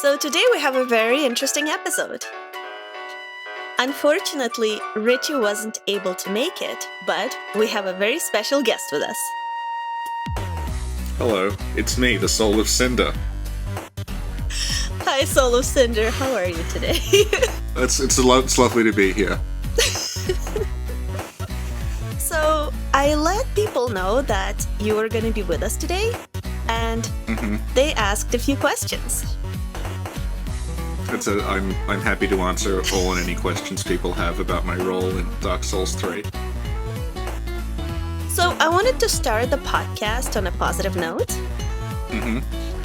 So today we have a very interesting episode. Unfortunately, Richie wasn't able to make it, but we have a very special guest with us. Hello, it's me, the soul of Cinder. Hi, Soul of Cinder. How are you today? It's lovely to be here. So, I let people know that you were going to be with us today, and they asked a few questions. I'm happy to answer all and any questions people have about my role in Dark Souls 3. So, I wanted to start the podcast on a positive note.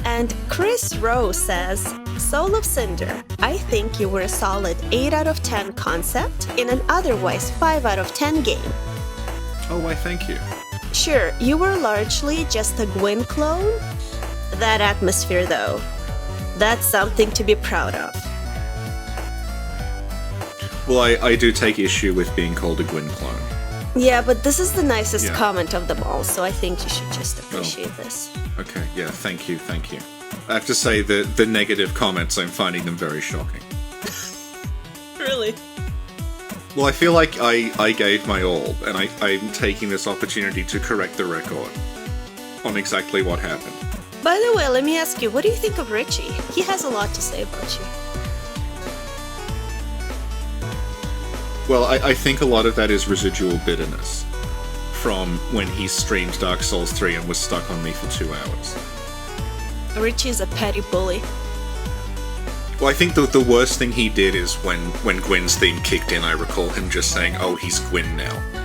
And Chris Rowe says, Soul of Cinder, I think you were a solid 8 out of 10 concept in an otherwise 5 out of 10 game. Oh, why thank you. Sure, you were largely just a Gwyn clone. That atmosphere, though, that's something to be proud of. Well, I do take issue with being called a Gwyn clone. Yeah, but this is the nicest comment of them all, so I think you should just appreciate this. Okay, yeah, thank you. I have to say that the negative comments, I'm finding them very shocking. Really? Well, I feel like I gave my all, and I'm taking this opportunity to correct the record on exactly what happened. By the way, let me ask you, what do you think of Richie? He has a lot to say about you. Well, I think a lot of that is residual bitterness from when he streamed Dark Souls 3 and was stuck on me for 2 hours. Richie is a petty bully. Well, I think the worst thing he did is when Gwyn's theme kicked in, I recall him just saying, oh, he's Gwyn now.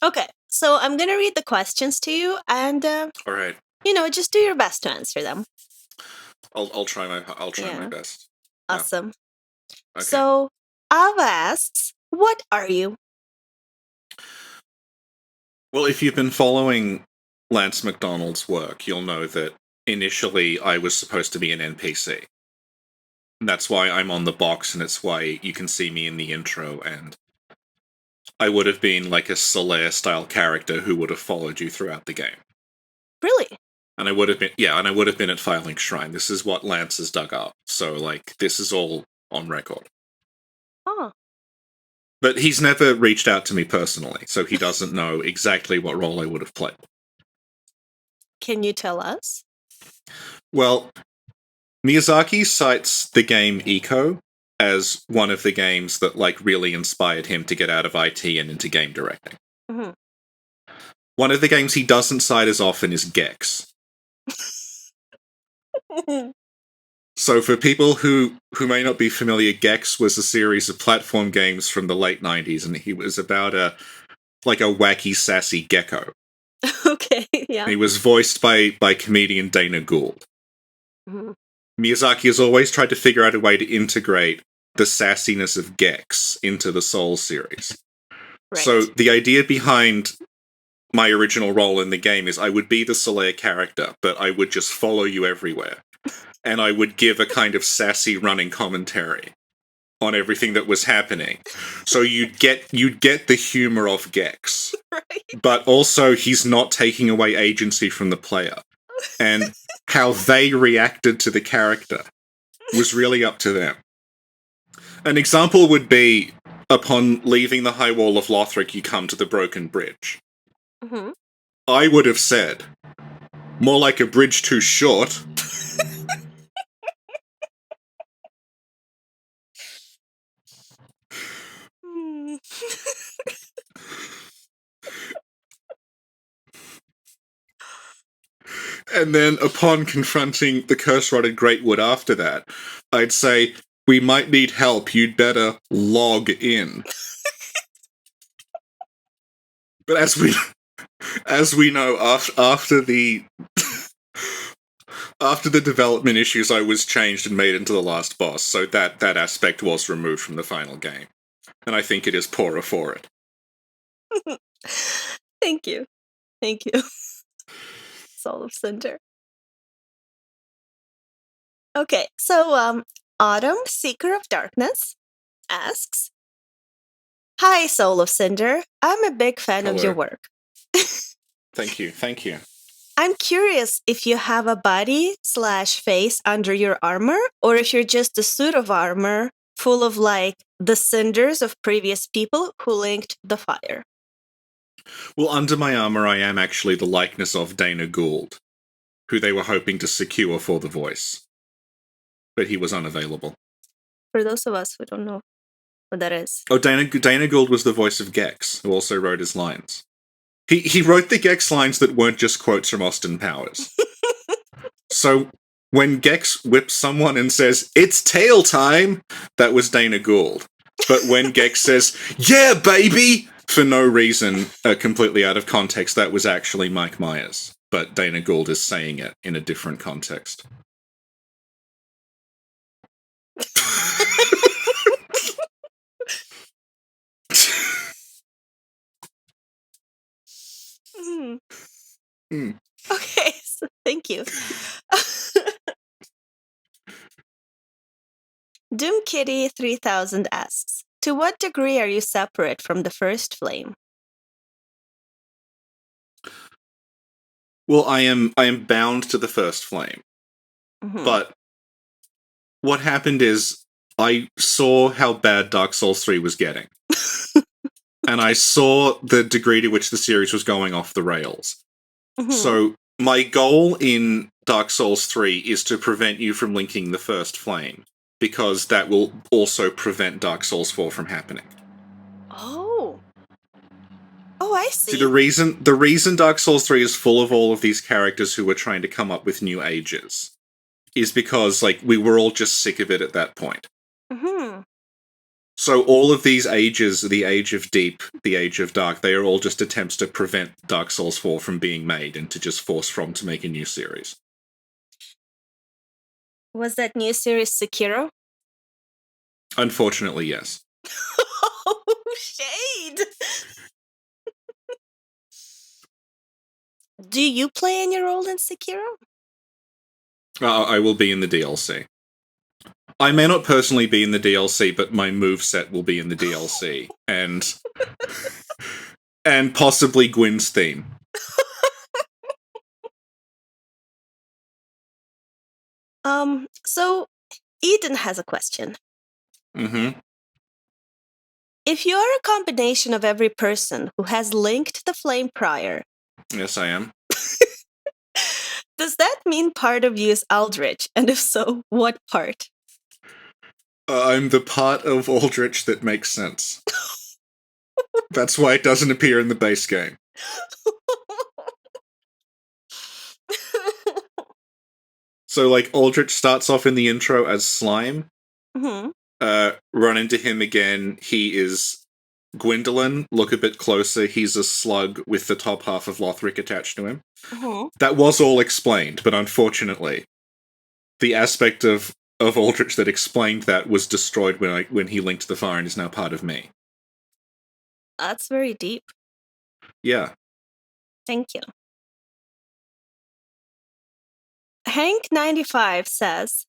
Okay, so I'm gonna read the questions to you, and all right, just do your best to answer them. I'll try my best. Awesome. Yeah. Okay. So Ava asks, "What are you?" Well, if you've been following Lance McDonald's work, you'll know that initially I was supposed to be an NPC. That's why I'm on the box, and it's why you can see me in the intro, and I would have been like a Solaire-style character who would have followed you throughout the game. Really? And I would have been at Firelink Shrine. This is what Lance has dug up, so, this is all on record. Oh. But he's never reached out to me personally, so he doesn't know exactly what role I would have played. Can you tell us? Well, Miyazaki cites the game Eco as one of the games that, really inspired him to get out of IT and into game directing. Mm-hmm. One of the games he doesn't cite as often is Gex. So for people who may not be familiar, Gex was a series of platform games from the late 90s, and he was about a wacky, sassy gecko. Okay, yeah. He was voiced by comedian Dana Gould. Mm-hmm. Miyazaki has always tried to figure out a way to integrate the sassiness of Gex into the Souls series. Right. So the idea behind my original role in the game is I would be the Solaire character, but I would just follow you everywhere. And I would give a kind of sassy running commentary on everything that was happening. So you'd get the humor of Gex. Right. But also he's not taking away agency from the player. And how they reacted to the character was really up to them. An example would be, upon leaving the High Wall of Lothric, you come to the Broken Bridge. Mm-hmm. I would have said, more like a bridge too short. And then, upon confronting the curse-rotted Greatwood after that, I'd say, we might need help, you'd better log in. But as we know, after the development issues, I was changed and made into the last boss, so that aspect was removed from the final game. And I think it is poorer for it. Thank you. Soul of Cinder. Okay, so Autumn, Seeker of Darkness, asks, Hi, Soul of Cinder. I'm a big fan of your Hello. work. Thank you. I'm curious if you have a body/face under your armor, or if you're just a suit of armor full of, like, the cinders of previous people who linked the fire. Well, under my armor, I am actually the likeness of Dana Gould, who they were hoping to secure for the voice. But he was unavailable. For those of us who don't know what that is. Oh, Dana Gould was the voice of Gex, who also wrote his lines. He wrote the Gex lines that weren't just quotes from Austin Powers. So when Gex whips someone and says, "It's tail time," that was Dana Gould. But when Gex says, "Yeah, baby," for no reason, completely out of context, that was actually Mike Myers. But Dana Gould is saying it in a different context. Okay, so thank you. Doom Kitty 3000 asks, to what degree are you separate from the first flame? Well, I am bound to the first flame. But what happened is I saw how bad Dark Souls 3 was getting. And I saw the degree to which the series was going off the rails. So my goal in Dark Souls 3 is to prevent you from linking the first flame, because that will also prevent Dark Souls 4 from happening. Oh, I see. See, the reason Dark Souls 3 is full of all of these characters who were trying to come up with new ages is because, like, we were all just sick of it at that point. So all of these ages, the Age of Deep, the Age of Dark, they are all just attempts to prevent Dark Souls 4 from being made and to just force From to make a new series. Was that new series Sekiro? Unfortunately, yes. Oh, shade! Do you play any role in Sekiro? I will be in the DLC. I may not personally be in the DLC, but my moveset will be in the DLC. and possibly Gwyn's theme. So Eden has a question. If you are a combination of every person who has linked the flame prior... Yes, I am. Does that mean part of you is Aldrich? And if so, what part? I'm the part of Aldrich that makes sense. That's why it doesn't appear in the base game. So, like, Aldrich starts off in the intro as Slime. Run into him again. He is Gwendolyn. Look a bit closer. He's a slug with the top half of Lothric attached to him. That was all explained, but unfortunately, the aspect of Aldrich that explained that was destroyed when he linked the fire and is now part of me. That's very deep. Yeah. Thank you. Hank95 says,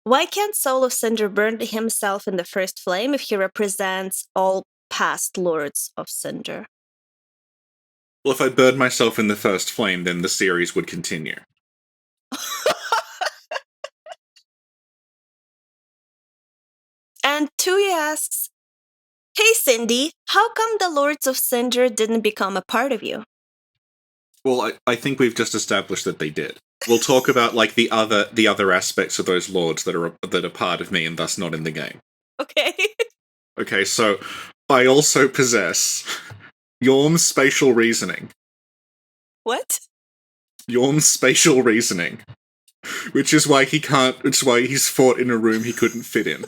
why can't Soul of Cinder burn himself in the first flame if he represents all past Lords of Cinder? Well, if I burned myself in the first flame, then the series would continue. And Tui asks, hey Cindy, how come the Lords of Cinder didn't become a part of you? Well, I think we've just established that they did. We'll talk about, like, the other aspects of those lords that are part of me and thus not in the game. Okay. Okay, so I also possess Yorm's spatial reasoning. What? Yorm's spatial reasoning. Which is why he's fought in a room he couldn't fit in.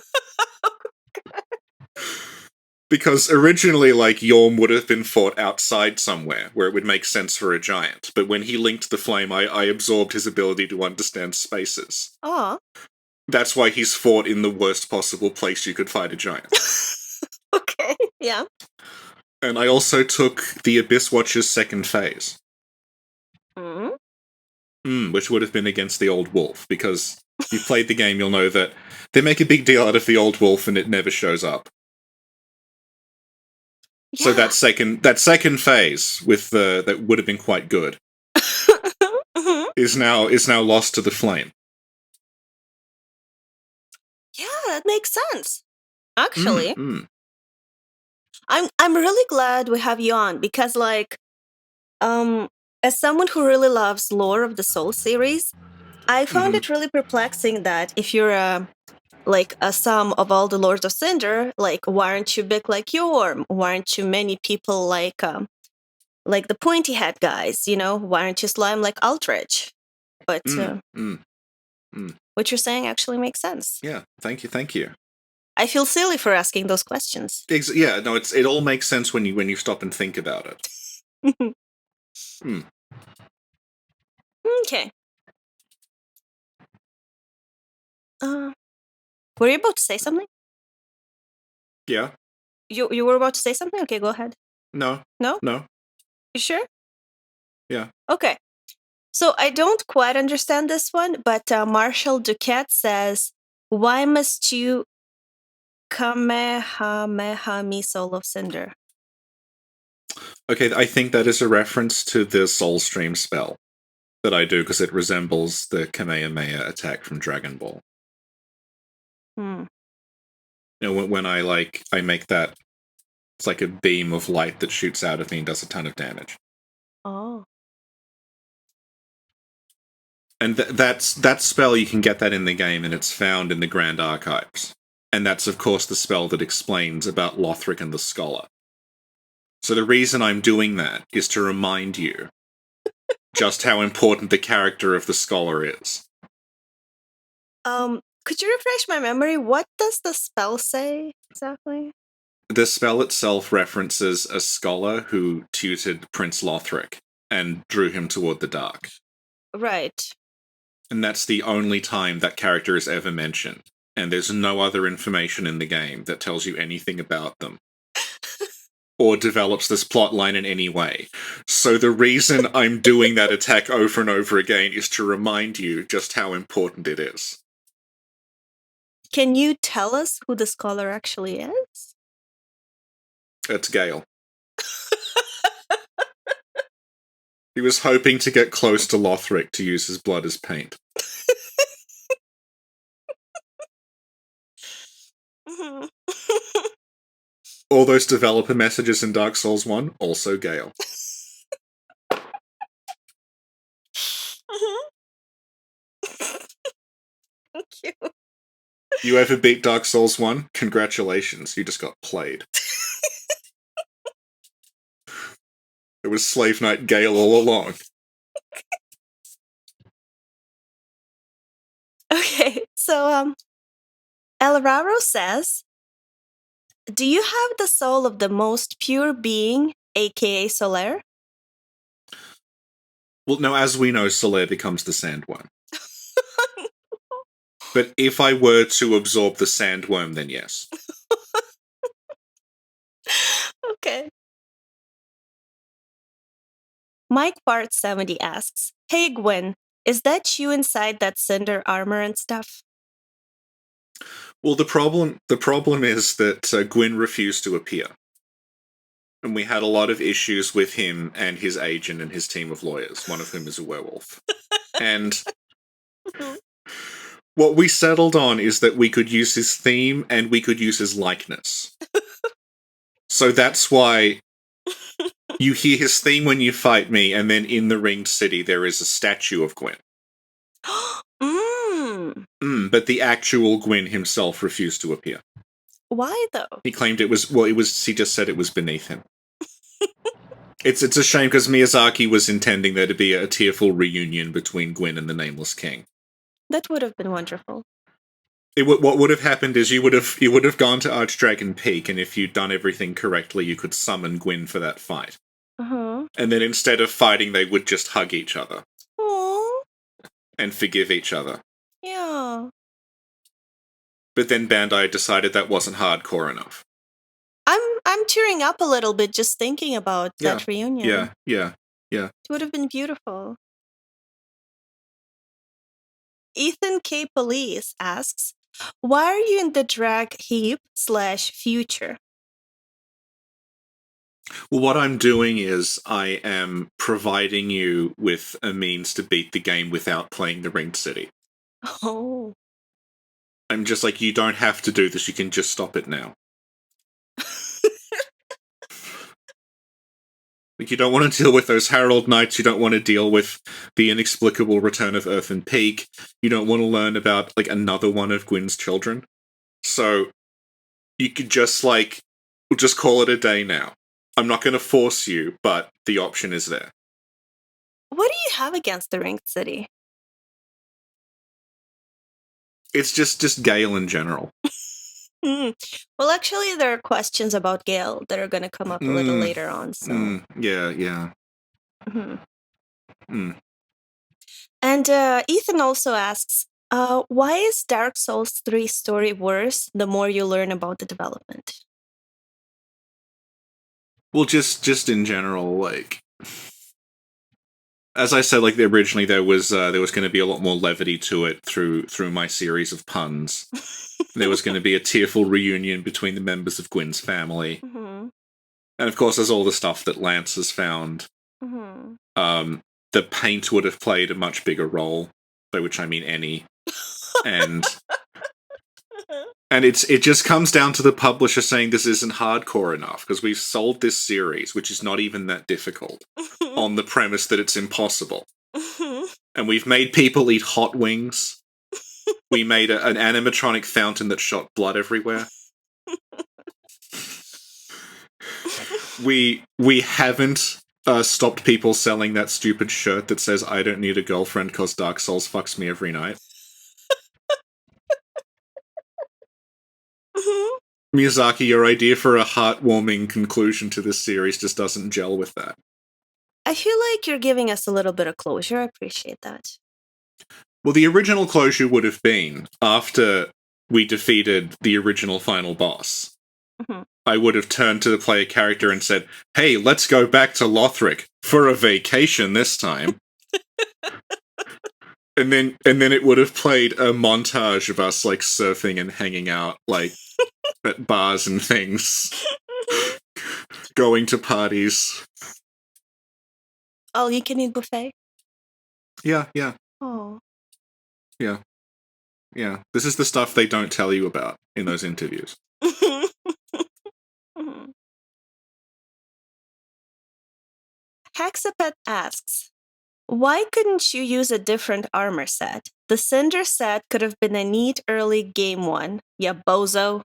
Because originally, like, Yorm would have been fought outside somewhere, where it would make sense for a giant. But when he linked the flame, I absorbed his ability to understand spaces. Aw. That's why he's fought in the worst possible place you could fight a giant. Okay, yeah. And I also took the Abyss Watcher's second phase. Which would have been against the Old Wolf, because if you've played the game, you'll know that they make a big deal out of the Old Wolf and it never shows up. So that second phase with that would have been quite good is now lost to the flame. Yeah, that makes sense. Actually, I'm really glad we have you on because, like, as someone who really loves lore of the Soul series, I found it really perplexing that if you're a sum of all the Lords of Cinder, like, why aren't you big like Yorm? Why aren't you many people like the pointy head guys? You know, why aren't you slime like Aldrich? But what you're saying actually makes sense. Yeah, thank you. I feel silly for asking those questions. Yeah, no, it all makes sense when you stop and think about it. Okay. Were you about to say something? Yeah. You were about to say something? Okay, go ahead. No. No? No. You sure? Yeah. Okay. So I don't quite understand this one, but Marshall Duquette says, why must you Kamehameha me Soul of Cinder? Okay, I think that is a reference to the Soul Stream spell that I do because it resembles the Kamehameha Attack from Dragon Ball. You know, when I make that, it's like a beam of light that shoots out of me and does a ton of damage. Oh. And that spell, you can get that in the game, and it's found in the Grand Archives. And that's, of course, the spell that explains about Lothric and the Scholar. So the reason I'm doing that is to remind you just how important the character of the Scholar is. Could you refresh my memory? What does the spell say exactly? The spell itself references a scholar who tutored Prince Lothric and drew him toward the dark. Right. And that's the only time that character is ever mentioned. And there's no other information in the game that tells you anything about them. Or develops this plotline in any way. So the reason I'm doing that attack over and over again is to remind you just how important it is. Can you tell us who the scholar actually is? It's Gale. He was hoping to get close to Lothric to use his blood as paint. All those developer messages in Dark Souls 1, also Gale. Thank you. You ever beat Dark Souls 1? Congratulations, you just got played. It was Slave Knight Gale all along. Okay, so Elraro says, do you have the soul of the most pure being, aka Solaire? Well, no, as we know, Solaire becomes the Sandworm. But if I were to absorb the Sandworm, then yes. Okay. Mike Bart 70 asks, hey Gwyn, is that you inside that Cinder armor and stuff? Well, the problem is that Gwyn refused to appear. And we had a lot of issues with him and his agent and his team of lawyers, one of whom is a werewolf. And what we settled on is that we could use his theme and we could use his likeness. So that's why you hear his theme when you fight me, and then in the Ringed City there is a statue of Gwyn. But the actual Gwyn himself refused to appear. Why, though? He claimed he just said it was beneath him. It's a shame, because Miyazaki was intending there to be a tearful reunion between Gwyn and the Nameless King. That would have been wonderful. What would have happened is you would have gone to Archdragon Peak, and if you'd done everything correctly, you could summon Gwyn for that fight. Uh-huh. And then instead of fighting, they would just hug each other. Aww. And forgive each other. Yeah. But then Bandai decided that wasn't hardcore enough. I'm tearing up a little bit just thinking about that reunion. Yeah. It would have been beautiful. Ethan K. Police asks, why are you in the drag heap /future? Well, what I'm doing is I am providing you with a means to beat the game without playing the Ringed City. Oh. I'm just like, you don't have to do this, you can just stop it now. Like, you don't want to deal with those Herald Knights, you don't want to deal with the inexplicable return of Earthen Peak, you don't want to learn about, like, another one of Gwyn's children. So, you could just, like, we'll just call it a day now. I'm not going to force you, but the option is there. What do you have against the Ringed City? It's just Gale in general. Well, actually, there are questions about Gale that are going to come up a little later on. So yeah. And Ethan also asks, why is Dark Souls 3 story worse the more you learn about the development? Well, just in general, like, as I said, like, originally there was going to be a lot more levity to it through my series of puns. There was going to be a tearful reunion between the members of Gwyn's family, and of course, there's all the stuff that Lance has found. The paint would have played a much bigger role, by which I mean any, and it just comes down to the publisher saying this isn't hardcore enough because we've sold this series, which is not even that difficult, on the premise that it's impossible. And we've made people eat hot wings. We made an animatronic fountain that shot blood everywhere. We haven't stopped people selling that stupid shirt that says "I don't need a girlfriend because Dark Souls fucks me every night." Miyazaki, your idea for a heartwarming conclusion to this series just doesn't gel with that. I feel like you're giving us a little bit of closure. I appreciate that. Well, the original closure would have been after we defeated the original final boss. I would have turned to the player character and said, "Hey, let's go back to Lothric for a vacation this time." and then it would have played a montage of us, like, surfing and hanging out, like, at bars and things. Going to parties. All you can eat buffet? Yeah. Oh. Yeah. This is the stuff they don't tell you about in those interviews. Hexapet asks, why couldn't you use a different armor set? The Cinder set could have been a neat early game one. Ya bozo.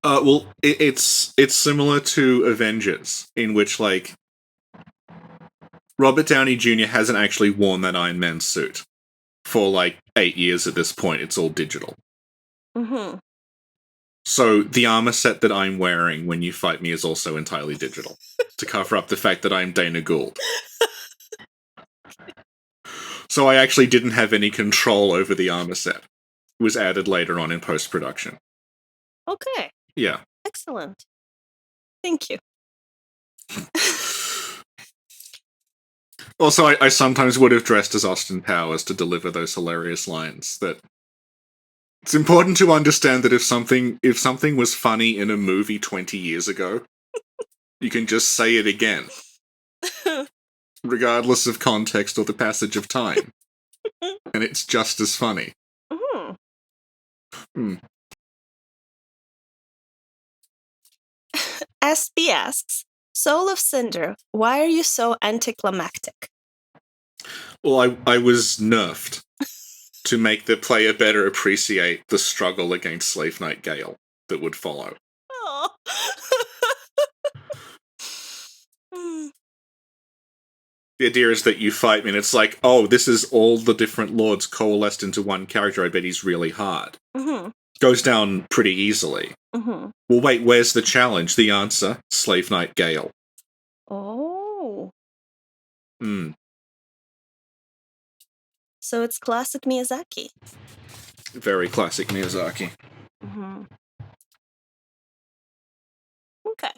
Well, it's similar to Avengers, in which, like, Robert Downey Jr. hasn't actually worn that Iron Man suit for, like, 8 years at this point. It's all digital. So the armor set that I'm wearing when you fight me is also entirely digital, to cover up the fact that I'm Dana Gould. So I actually didn't have any control over the armor set. It was added later on in post-production. Okay. Yeah. Excellent. Thank you. Also, I sometimes would have dressed as Austin Powers to deliver those hilarious lines. That it's important to understand that if something was funny in a movie 20 years ago, you can just say it again, regardless of context or the passage of time, and it's just as funny. SB asks, Soul of Cinder, why are you so anticlimactic? Well, I was nerfed to make the player better appreciate the struggle against Slave Knight Gale that would follow. The idea is that you fight me, and it's like, oh, this is all the different lords coalesced into one character. I bet he's really hard. Goes down pretty easily. Well, wait, where's the challenge? The answer, Slave Knight Gale. Oh. So it's classic Miyazaki. Very classic Miyazaki. Okay.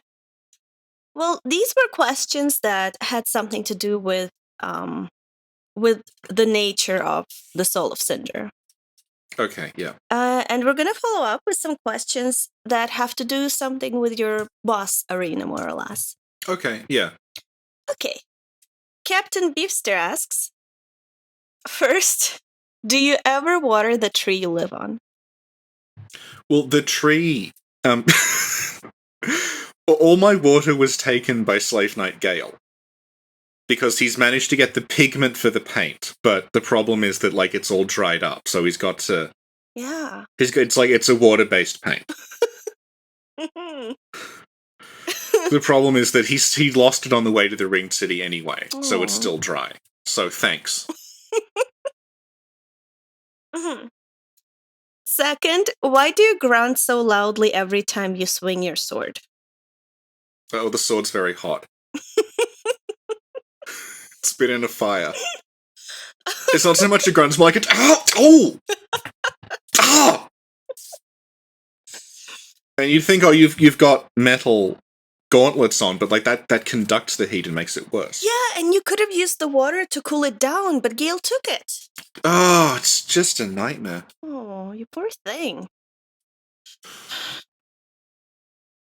Well, these were questions that had something to do with the nature of the Soul of Cinder. Okay, yeah. And we're going to follow up with some questions that have to do something with your boss arena, more or less. Okay, yeah. Okay. Captain Beefster asks, first, do you ever water the tree you live on? Well, the tree... all my water was taken by Slave Knight Gale. Because he's managed to get the pigment for the paint, but the problem is that, like, it's all dried up, so he's got to... Yeah. It's a water-based paint. The problem is that he lost it on the way to the Ringed City anyway, so it's still dry. So thanks. Second, why do you grunt so loudly every time you swing your sword? Oh, the sword's very hot. It's been in a fire. It's not so much a grunt, it's more like oh! Ah! And you'd think, you've got metal gauntlets on, but like that conducts the heat and makes it worse. Yeah, and you could have used the water to cool it down, but Gale took it. Oh, it's just a nightmare. Oh, you poor thing.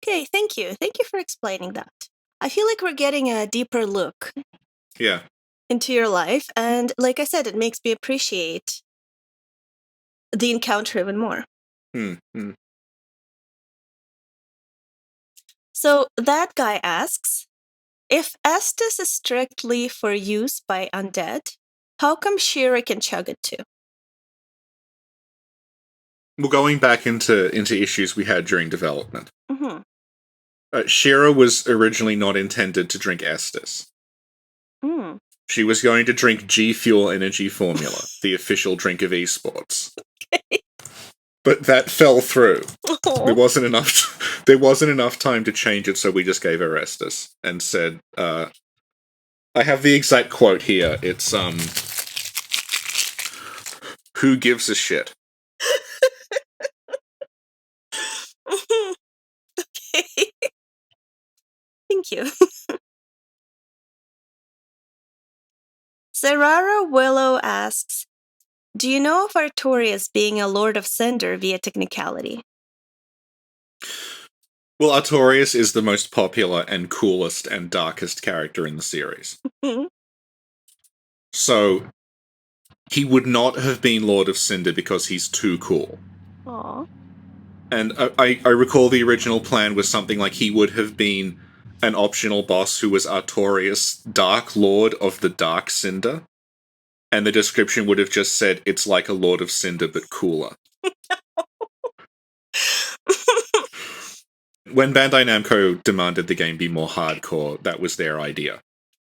Okay, thank you. Thank you for explaining that. I feel like we're getting a deeper look into your life, and like I said, it makes me appreciate the encounter even more. So that guy asks, if Estes is strictly for use by undead, how come Shira can chug it too? Well, going back into issues we had during development, Shira was originally not intended to drink Estes. She was going to drink GFuel energy formula, the official drink of esports. Okay. But that fell through. There wasn't enough time to change it, so we just gave her Estes and said, I have the exact quote here. It's who gives a shit? Okay. Thank you. Zerara Willow asks, do you know of Artorias being a Lord of Cinder via technicality? Well, Artorias is the most popular and coolest and darkest character in the series. So, he would not have been Lord of Cinder because he's too cool. Aww. And I recall the original plan was something like he would have been an optional boss who was Artorias, Dark Lord of the Dark Cinder. And the description would have just said, it's like a Lord of Cinder, but cooler. When Bandai Namco demanded the game be more hardcore, that was their idea.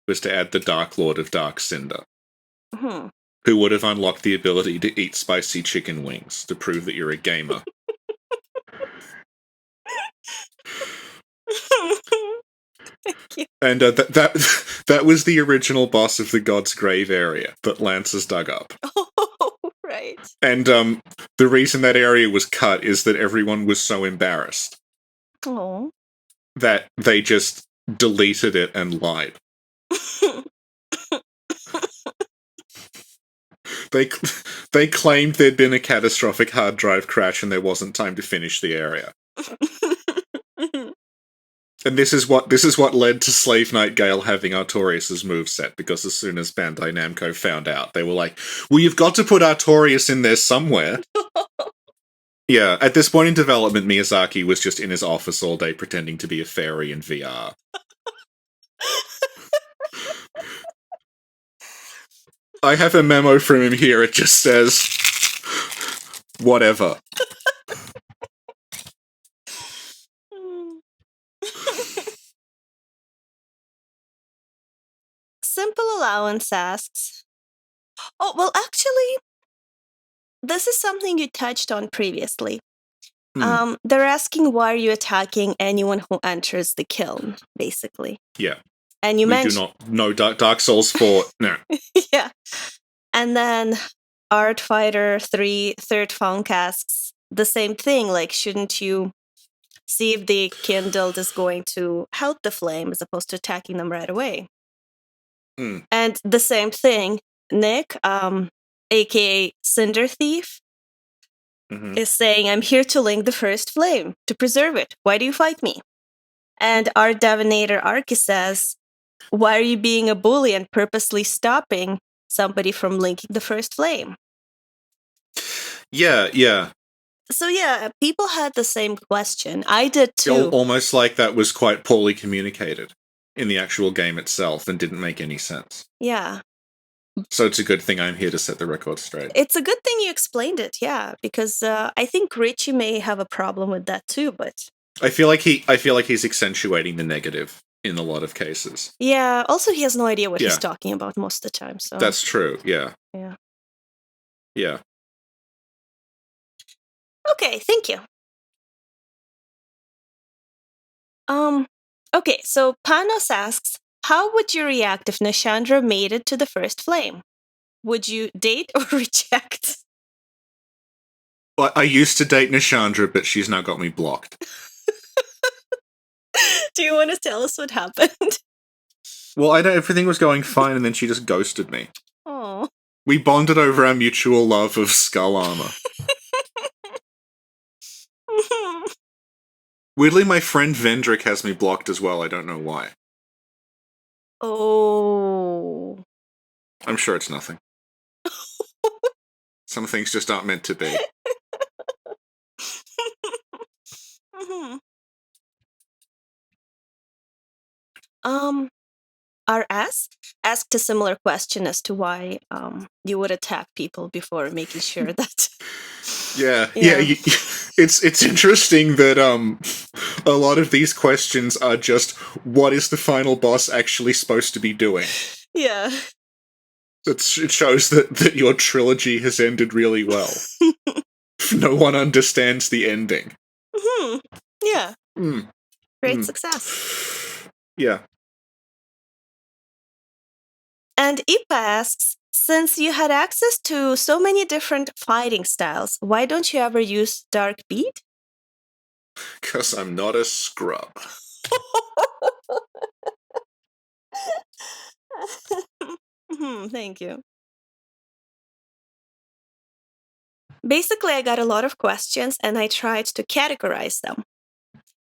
Was to add the Dark Lord of Dark Cinder. Who would have unlocked the ability to eat spicy chicken wings to prove that you're a gamer. And that was the original boss of the God's Grave area that Lance has dug up. Oh, right. And the reason that area was cut is that everyone was so embarrassed that they just deleted it and lied. They claimed there'd been a catastrophic hard drive crash and there wasn't time to finish the area. And this is what led to Slave Knight Gale having Artorias' moveset, because as soon as Bandai Namco found out, they were like, well, you've got to put Artorias in there somewhere. Yeah, at this point in development, Miyazaki was just in his office all day pretending to be a fairy in VR. I have a memo from him here, it just says, whatever. Simple Allowance asks, oh, well, actually, this is something you touched on previously. They're asking why are you attacking anyone who enters the kiln, basically. Yeah. And you mentioned... do not know Dark Souls 4, no. Yeah. And then Art Fighter 3 Third Funk asks the same thing, like, shouldn't you see if the kindled is going to help the flame as opposed to attacking them right away? And the same thing, Nick, aka Cinder Thief, is saying, I'm here to link the first flame, to preserve it. Why do you fight me? And our divinator Arki says, why are you being a bully and purposely stopping somebody from linking the first flame? Yeah. So yeah, people had the same question. I did too. Almost like that was quite poorly communicated in the actual game itself and didn't make any sense. Yeah. So it's a good thing I'm here to set the record straight. It's a good thing you explained it, yeah, because I think Richie may have a problem with that too, but I feel like he's accentuating the negative in a lot of cases. Yeah, also he has no idea what he's talking about most of the time, so that's true, yeah. Yeah. Okay, thank you. Okay, so Panos asks, how would you react if Nishandra made it to the first flame? Would you date or reject? Well, I used to date Nishandra, but she's now got me blocked. Do you want to tell us what happened? Well, everything was going fine, and then she just ghosted me. Oh. We bonded over our mutual love of skull armor. Weirdly, my friend Vendrick has me blocked as well. I don't know why. Oh. I'm sure it's nothing. Some things just aren't meant to be. RS asked a similar question as to why you would attack people before making sure that. Yeah. It's interesting that a lot of these questions are just, what is the final boss actually supposed to be doing? Yeah. It shows that your trilogy has ended really well. No one understands the ending. Yeah. Great success. Yeah. And Ipa asks, since you had access to so many different fighting styles, why don't you ever use Dark Bead? Because I'm not a scrub. Thank you. Basically, I got a lot of questions and I tried to categorize them.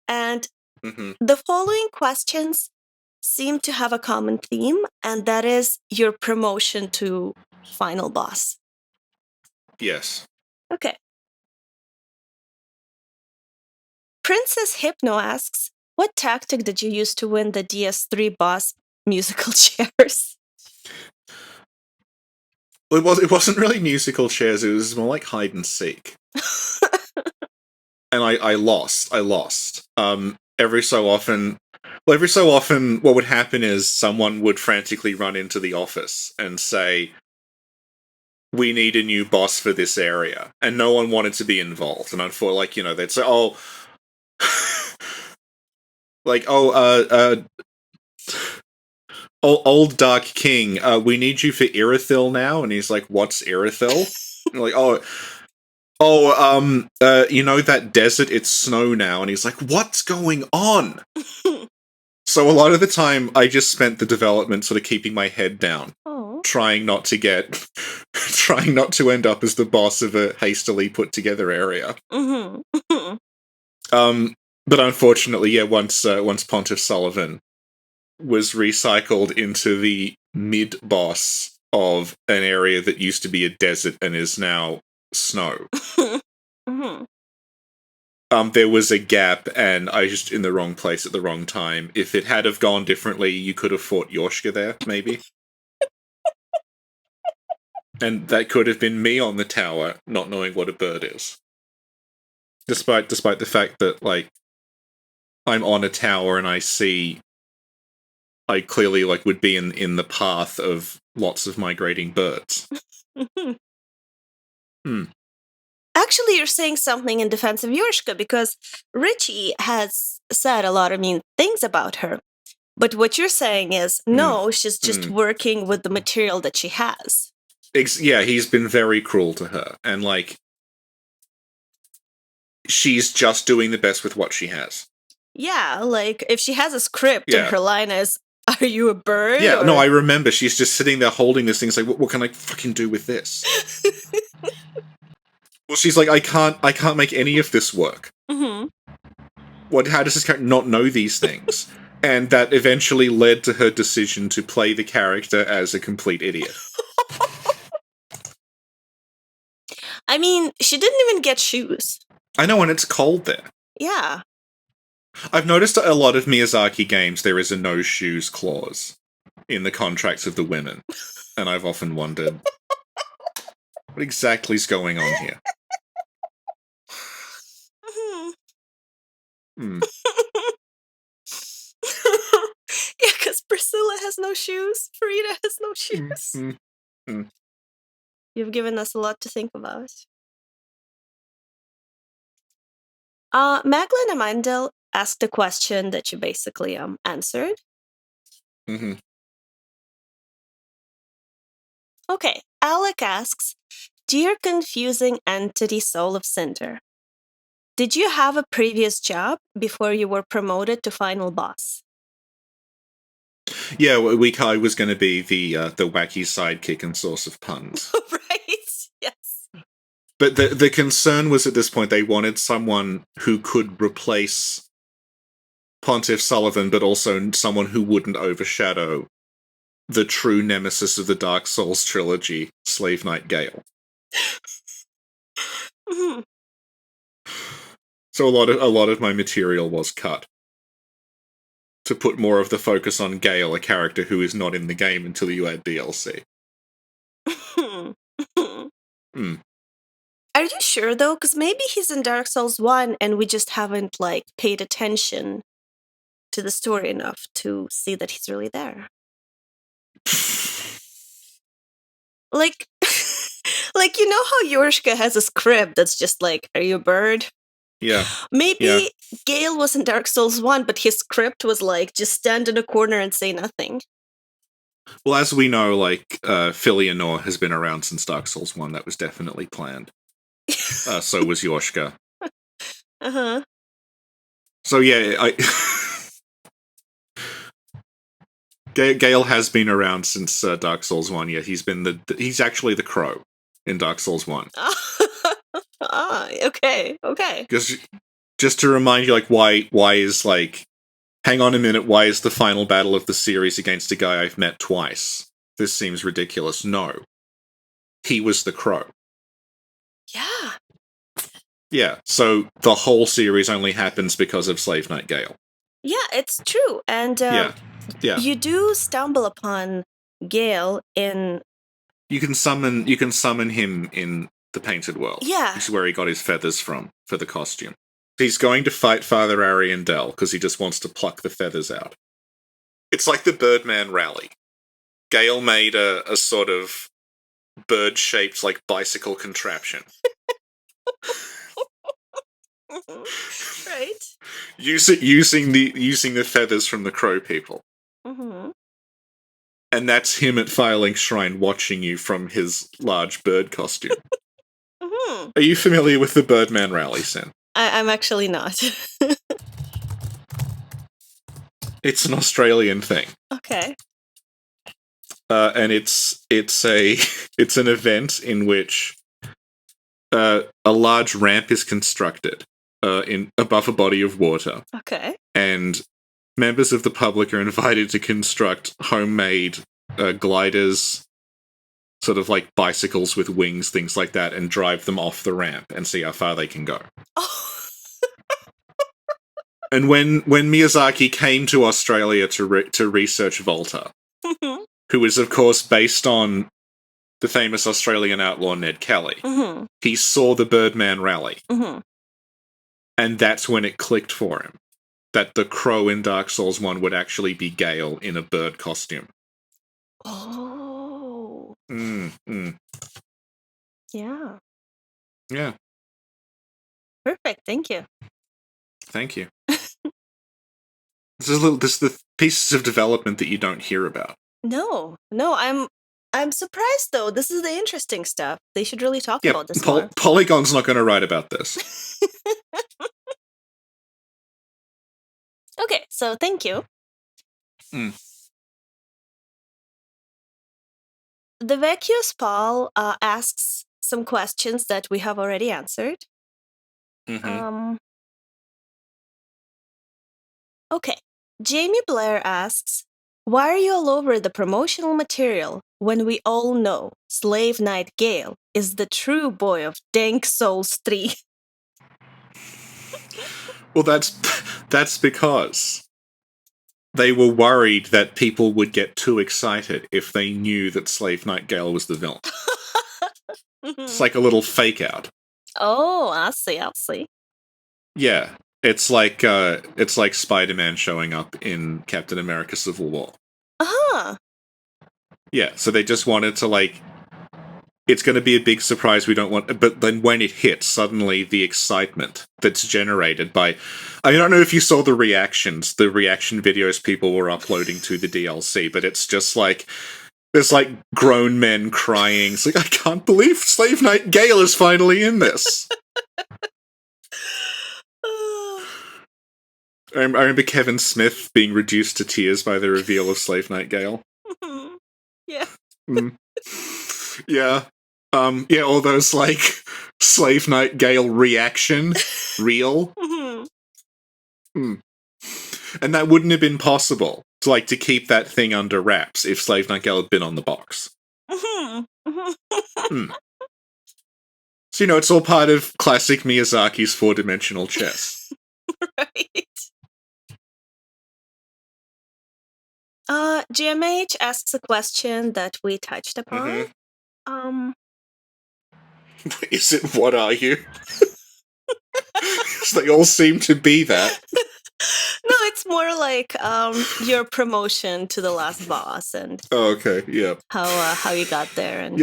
And the following questions seem to have a common theme, and that is your promotion to final boss. Yes. Okay. Princess Hypno asks, what tactic did you use to win the DS3 boss musical chairs? Well, it wasn't really musical chairs, it was more like hide and seek. And I lost. Every so often, what would happen is someone would frantically run into the office and say, we need a new boss for this area. And no one wanted to be involved. And unfortunately, they'd say, old Dark King, we need you for Irithyll now. And he's like, what's Irithyll? And like, that desert, it's snow now. And he's like, what's going on? So a lot of the time, I just spent the development sort of keeping my head down. Trying not to end up as the boss of a hastily put together area. But unfortunately, once Pontiff Sullivan was recycled into the mid-boss of an area that used to be a desert and is now snow. There was a gap, and I was just in the wrong place at the wrong time. If it had have gone differently, you could have fought Yoshka there, maybe. And that could have been me on the tower, not knowing what a bird is. Despite the fact that, I'm on a tower and I clearly, would be in the path of lots of migrating birds. Actually, you're saying something in defense of Yorshka, because Richie has said a lot of mean things about her. But what you're saying is, no, she's just working with the material that she has. He's been very cruel to her, and she's just doing the best with what she has. Yeah, if she has a script and her line is, are you a bird? Yeah, no, I remember she's just sitting there holding this thing, it's like, what can I fucking do with this? Well, she's like, I can't make any of this work. Mm-hmm. How does this character not know these things? And that eventually led to her decision to play the character as a complete idiot. I mean, she didn't even get shoes. I know, and it's cold there. Yeah. I've noticed a lot of Miyazaki games, there is a no shoes clause in the contracts of the women. And I've often wondered, what exactly is going on here? Hmm. Yeah, because Priscilla has no shoes. Frida has no shoes. Mm-hmm. You've given us a lot to think about. Magdalene Amandel asked a question that you basically answered. Mm-hmm. Okay, Alec asks, Dear confusing entity soul of Cinder, did you have a previous job before you were promoted to final boss? Yeah, I was going to be the wacky sidekick and source of puns. Right, yes. But the concern was at this point they wanted someone who could replace Pontiff Sullivan, but also someone who wouldn't overshadow the true nemesis of the Dark Souls trilogy, Slave Knight Gale. Mm-hmm. So a lot of my material was cut to put more of the focus on Gale, a character who is not in the game until you add DLC. Mm. Are you sure, though? Because maybe he's in Dark Souls 1 and we just haven't, paid attention to the story enough to see that he's really there. Like, you know how Yorshka has a script that's just like, are you a bird? Yeah. Maybe Gale was in Dark Souls 1, but his script was like, just stand in a corner and say nothing. Well, as we know, Filianor has been around since Dark Souls 1. That was definitely planned. So was Yorshka. Uh-huh. So yeah, Gale has been around since Dark Souls 1. Yeah, he's actually the crow in Dark Souls 1. Okay. Because just to remind you, why is hang on a minute, why is the final battle of the series against a guy I've met twice? This seems ridiculous. No. He was the crow. Yeah. Yeah, so the whole series only happens because of Slave Knight Gale. Yeah, it's true. And yeah. You do stumble upon Gale in... You can summon him in the Painted World. Yeah. Which is where he got his feathers from for the costume. He's going to fight Father Ariandel because he just wants to pluck the feathers out. It's like the Birdman rally. Gale made a sort of bird-shaped bicycle contraption. Right. Using the feathers from the crow people. Mm-hmm. And that's him at Firelink Shrine watching you from his large bird costume. Mm-hmm. Are you familiar with the Birdman rally, Sin? I'm actually not. It's an Australian thing. Okay. And it's an event in which a large ramp is constructed above a body of water. Okay. And members of the public are invited to construct homemade gliders, sort of like bicycles with wings, things like that, and drive them off the ramp and see how far they can go. Oh. And when Miyazaki came to Australia to research Volta, Mm-hmm. who is of course based on the famous Australian outlaw Ned Kelly, Mm-hmm. he saw the Birdman rally. Mm-hmm. And that's when it clicked for him. That the crow in Dark Souls 1 would actually be Gale in a bird costume. Oh. Yeah. Yeah. Perfect. Thank you. Thank you. This is the pieces of development that you don't hear about. No, I'm surprised though. This is the interesting stuff. They should really talk about this more. Polygon's not going to write about this. Okay, so thank you. Mm. The Vecchius Paul asks some questions that we have already answered. Mm-hmm. Okay. Jamie Blair asks, why are you all over the promotional material when we all know Slave Knight Gale is the true boy of Dank Souls 3? Well, that's because they were worried that people would get too excited if they knew that Slave Knight Gale was the villain. It's like a little fake out. Oh, I see. Yeah. It's like Spider-Man showing up in Captain America Civil War. Uh-huh. Yeah, so they just wanted to, like, it's going to be a big surprise, we don't want... But then when it hits, suddenly the excitement that's generated by... I don't know if you saw the reaction videos people were uploading to the DLC, but it's just like... There's, like, grown men crying. It's like, I can't believe Slave Knight Gale is finally in this! I remember Kevin Smith being reduced to tears by the reveal of Slave Knight Gale. Yeah. Yeah. Yeah, all those, like, Slave Knight Gale reaction reel. And that wouldn't have been possible, to keep that thing under wraps if Slave Knight Gale had been on the box. So, it's all part of classic Miyazaki's four-dimensional chess. Right. GMH asks a question that we touched upon. Is it what are you? They all seem to be that. No, it's more like your promotion to the last boss and okay, yeah. How you got there and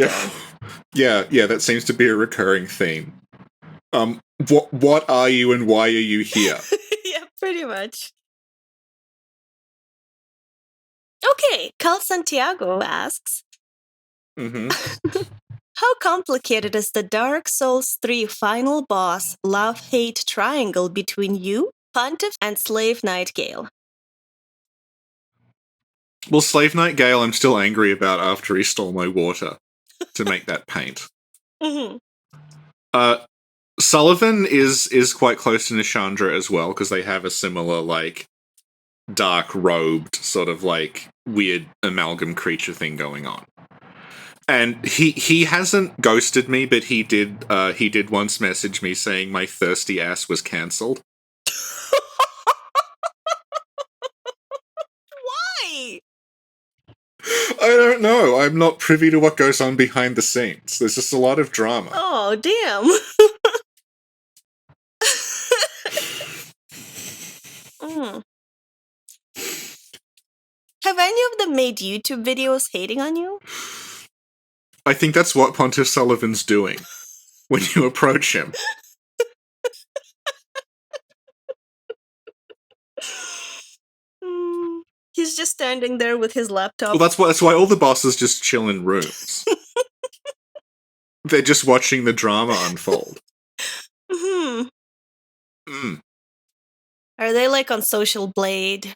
yeah, that seems to be a recurring theme. What are you and why are you here? Yeah, pretty much. Okay, Cal Santiago asks, how complicated is the Dark Souls 3 final boss love-hate triangle between you, Pontiff, and Slave Knight Gale? Well, Slave Knight Gale I'm still angry about after he stole my water to make that paint. Sullivan is quite close to Nishandra as well, because they have a similar, like, dark-robed, sort of, like, weird amalgam creature thing going on. And he hasn't ghosted me, but he did once message me saying my thirsty ass was cancelled. Why? I don't know. I'm not privy to what goes on behind the scenes. There's just a lot of drama. Oh, damn. Have any of them made YouTube videos hating on you? I think that's what Pontiff Sullivan's doing when you approach him. He's just standing there with his laptop. Well, that's why all the bosses just chill in rooms. They're just watching the drama unfold. Are they like on Social Blade,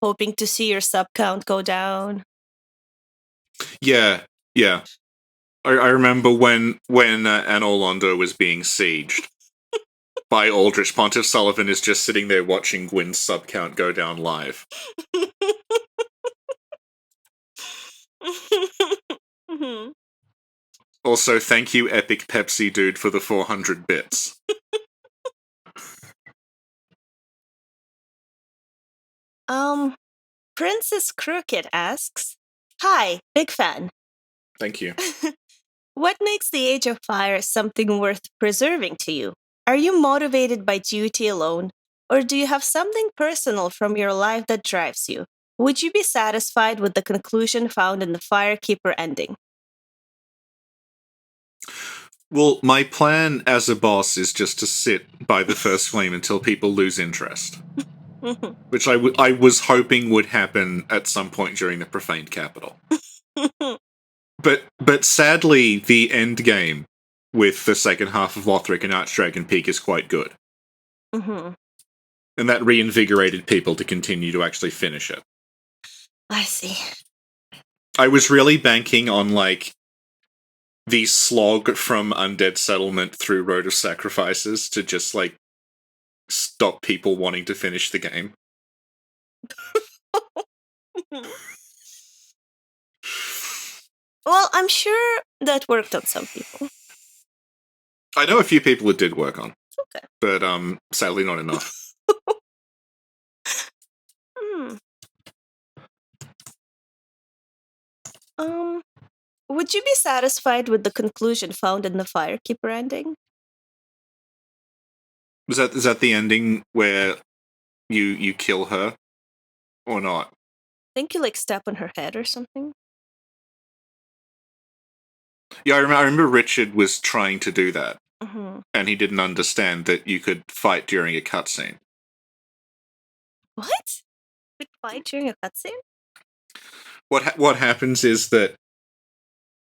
hoping to see your sub count go down? Yeah. I remember when Anor Londo was being sieged by Aldrich, Pontiff Sullivan is just sitting there watching Gwyn's sub count go down live. Also, thank you, Epic Pepsi Dude, for the 400 bits. Princess Crooked asks, hi, big fan. Thank you. What makes the Age of Fire something worth preserving to you? Are you motivated by duty alone, or do you have something personal from your life that drives you? Would you be satisfied with the conclusion found in the Firekeeper ending? Well, my plan as a boss is just to sit by the first flame until people lose interest. Which I was hoping would happen at some point during the Profaned Capital. But sadly, the end game with the second half of Lothric and Archdragon Peak is quite good. And that reinvigorated people to continue to actually finish it. I see. I was really banking on, like, the slog from Undead Settlement through Road of Sacrifices to just, like, stop people wanting to finish the game. Well, I'm sure that worked on some people. I know a few people it did work on. Okay. But, sadly not enough. Would you be satisfied with the conclusion found in the Firekeeper ending? Is that the ending where you kill her? Or not? I think you, like, step on her head or something. Yeah, I remember Richard was trying to do that. Mm-hmm. And he didn't understand that you could fight during a cutscene. What? Like, fight during a cutscene? What happens is that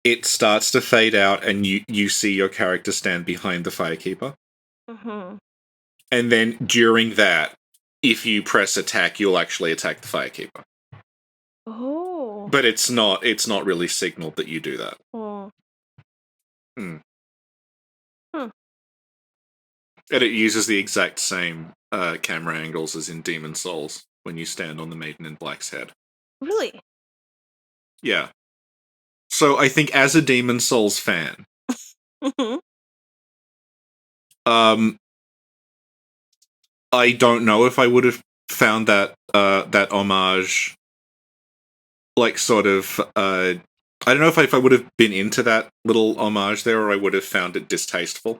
it starts to fade out and you see your character stand behind the Firekeeper. Mm-hmm. And then during that, if you press attack, you'll actually attack the Firekeeper. Oh. But it's not really signaled that you do that. Oh. And it uses the exact same camera angles as in Demon Souls when you stand on the Maiden in Black's head. Really? Yeah. So I think as a Demon Souls fan, I don't know if I would have found that that homage, like, sort of. I don't know if I would have been into that little homage there, or I would have found it distasteful.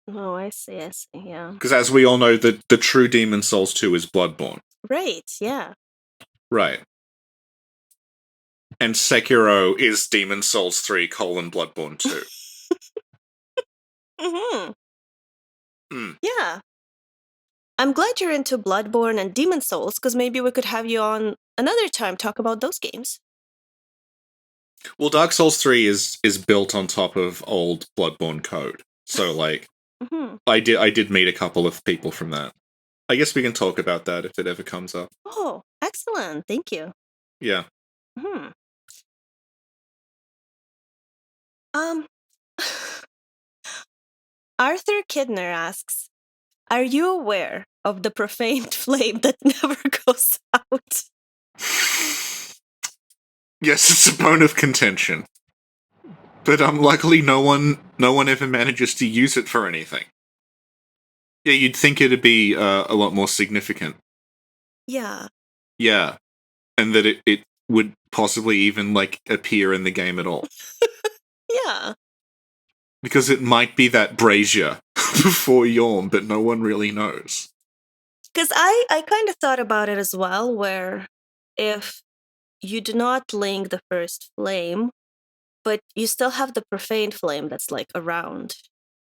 Oh, I see, yeah. Because as we all know, the true Demon Souls 2 is Bloodborne. Right, yeah. Right. And Sekiro is Demon Souls 3 : Bloodborne 2. Yeah. I'm glad you're into Bloodborne and Demon Souls, because maybe we could have you on another time talk about those games. Well, Dark Souls 3 is built on top of old Bloodborne code. So, like, I did meet a couple of people from that. I guess we can talk about that if it ever comes up. Oh, excellent. Thank you. Yeah. Arthur Kidner asks, are you aware of the profaned flame that never goes out? Yes, it's a bone of contention. But luckily no one ever manages to use it for anything. Yeah, you'd think it'd be a lot more significant. Yeah. Yeah. And that it would possibly even, like, appear in the game at all. Yeah. Because it might be that brazier before Yawm, but no one really knows. Because I kind of thought about it as well, where if you do not link the first flame, but you still have the profane flame that's, like, around,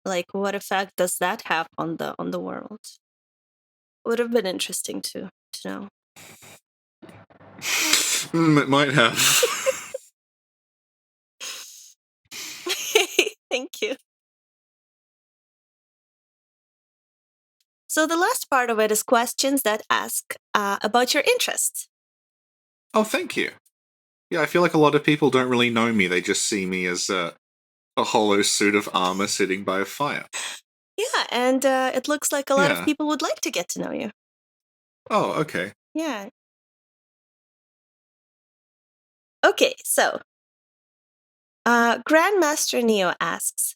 like, what effect does that have on the world? Would have been interesting to know. It might have. Thank you. So the last part of it is questions that ask about your interests. Oh, thank you. Yeah, I feel like a lot of people don't really know me. They just see me as a hollow suit of armor sitting by a fire. Yeah, and it looks like a lot of people would like to get to know you. Oh, okay. Yeah. Okay, so Grandmaster Neo asks,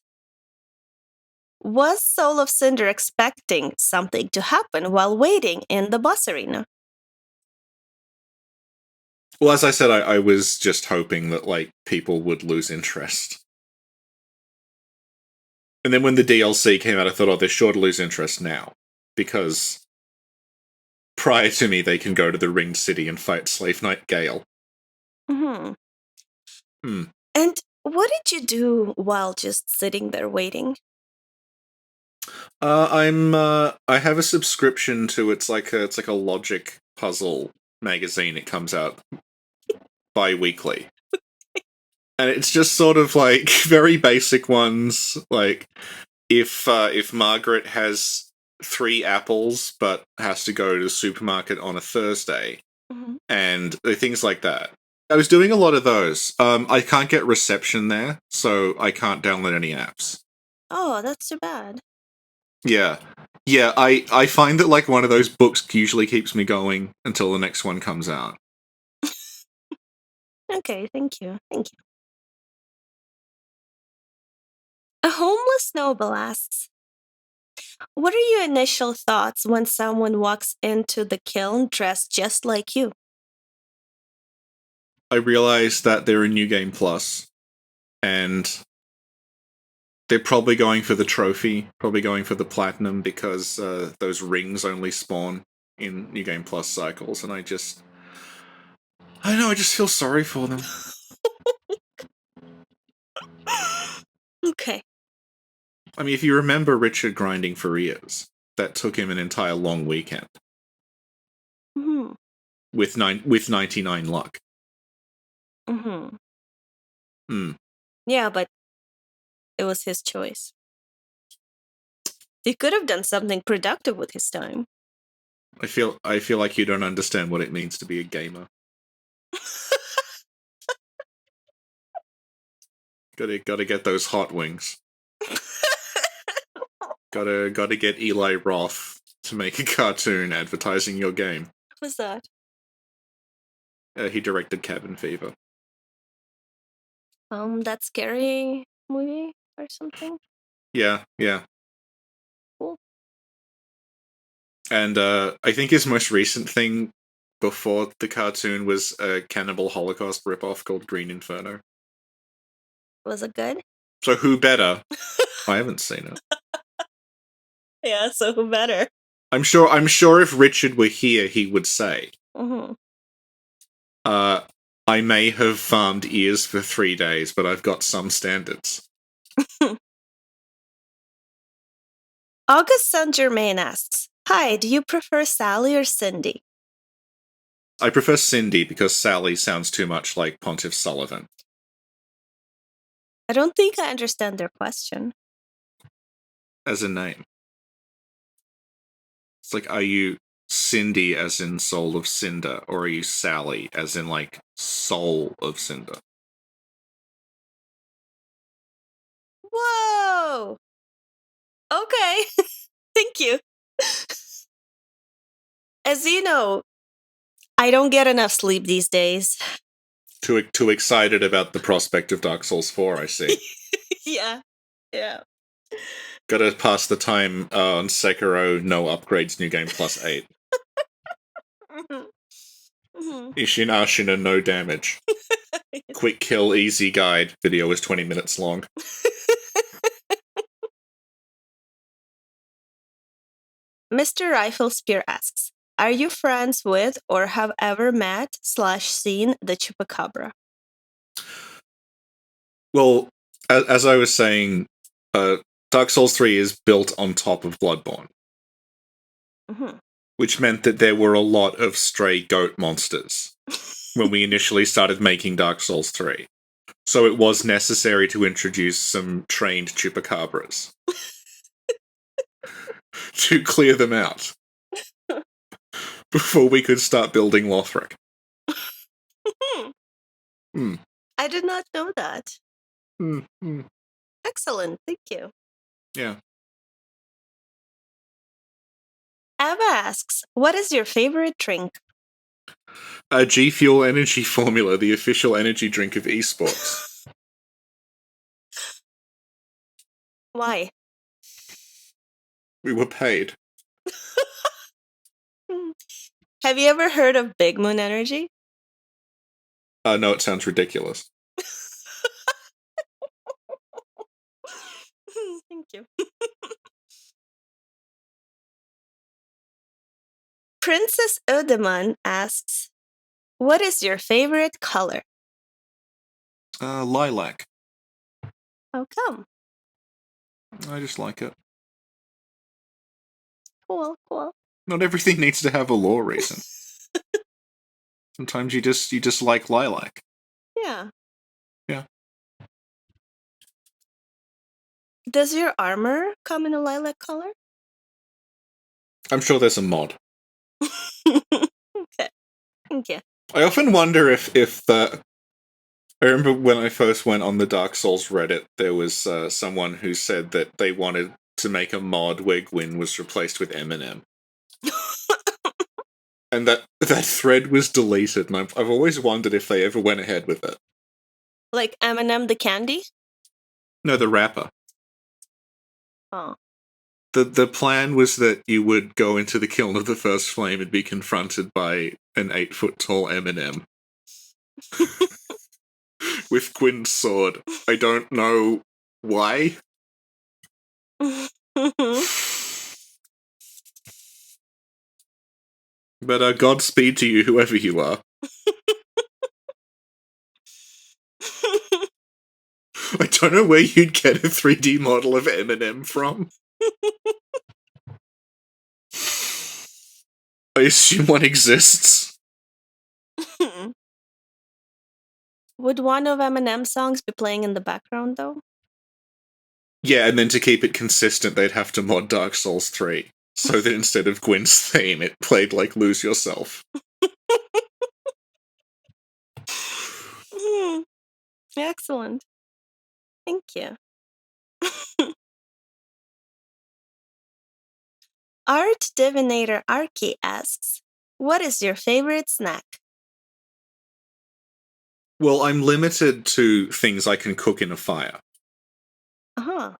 was Soul of Cinder expecting something to happen while waiting in the boss arena? Well, as I said, I was just hoping that, like, people would lose interest. And then when the DLC came out, I thought, oh, they're sure to lose interest now. Because prior to me, they can go to the Ringed City and fight Slave Knight Gale. And what did you do while just sitting there waiting? I have a subscription to it's like a logic puzzle magazine. It comes out bi-weekly. And it's just sort of like very basic ones, like if Margaret has 3 apples but has to go to the supermarket on a Thursday, and things like that. I was doing a lot of those. I can't get reception there, so I can't download any apps. Oh, that's too bad. Yeah. Yeah, I find that like one of those books usually keeps me going until the next one comes out. Okay, thank you. Thank you. A homeless noble asks, what are your initial thoughts when someone walks into the kiln dressed just like you? I realized that they're a New Game Plus, and they're probably going for the trophy, probably going for the platinum, because those rings only spawn in New Game Plus cycles, and I don't know, I just feel sorry for them. Okay. I mean, if you remember Richard grinding for years, that took him an entire long weekend. Mm-hmm. With 99 luck. Mm-hmm. Hmm. Yeah, but it was his choice. He could have done something productive with his time. I feel like you don't understand what it means to be a gamer. Gotta get those hot wings. Gotta get Eli Roth to make a cartoon advertising your game. Who's that? He directed Cabin Fever. That scary movie or something? Yeah. Cool. And I think his most recent thing before the cartoon was a Cannibal Holocaust ripoff called Green Inferno. Was it good? So who better? I haven't seen it. Yeah, so who better? I'm sure if Richard were here, he would say, Mm-hmm. I may have farmed ears for 3 days, but I've got some standards. August Saint Germain asks, hi, do you prefer Sally or Cindy? I prefer Cindy because Sally sounds too much like Pontiff Sullivan. I don't think I understand their question. As a name. It's like, are you Cindy as in Soul of Cinder, or are you Sally as in, like, Soul of Cinder? Whoa! Okay. Thank you. As you know, I don't get enough sleep these days. Too excited about the prospect of Dark Souls 4, I see. Yeah. Gotta pass the time on Sekiro, no upgrades, New Game Plus 8. Ishin Ashina, no damage. Quick kill, easy guide. Video is 20 minutes long. Mr. Rifle Spear asks, are you friends with or have ever met / seen the Chupacabra? Well, as I was saying, Dark Souls 3 is built on top of Bloodborne. Mm-hmm. Which meant that there were a lot of stray goat monsters when we initially started making Dark Souls 3. So it was necessary to introduce some trained Chupacabras to clear them out before we could start building Lothric. I did not know that. Excellent, thank you. Yeah. Eva asks, what is your favorite drink? GFuel Energy Formula, the official energy drink of esports. Why? We were paid. Have you ever heard of Big Moon Energy? No, it sounds ridiculous. Thank you. Princess Udeman asks, what is your favorite color? Lilac. How come? I just like it. Cool. Not everything needs to have a lore reason. Sometimes you just like lilac. Yeah. Yeah. Does your armor come in a lilac color? I'm sure there's a mod. Okay. Thank you. I often wonder if I remember when I first went on the Dark Souls Reddit, there was someone who said that they wanted to make a mod where Gwyn was replaced with Eminem. And that thread was deleted, and I've always wondered if they ever went ahead with it. Like Eminem the candy? No, the rapper. Oh. The plan was that you would go into the kiln of the first flame and be confronted by an 8-foot-tall Eminem. With Gwyn's sword. I don't know why. But Godspeed to you, whoever you are. I don't know where you'd get a 3D model of Eminem from. I assume one exists. Would one of Eminem's songs be playing in the background, though? Yeah, and then to keep it consistent, they'd have to mod Dark Souls 3. So that instead of Gwyn's theme, it played like Lose Yourself. Excellent. Thank you. Art Divinator Arky asks, what is your favorite snack? Well, I'm limited to things I can cook in a fire. Uh-huh.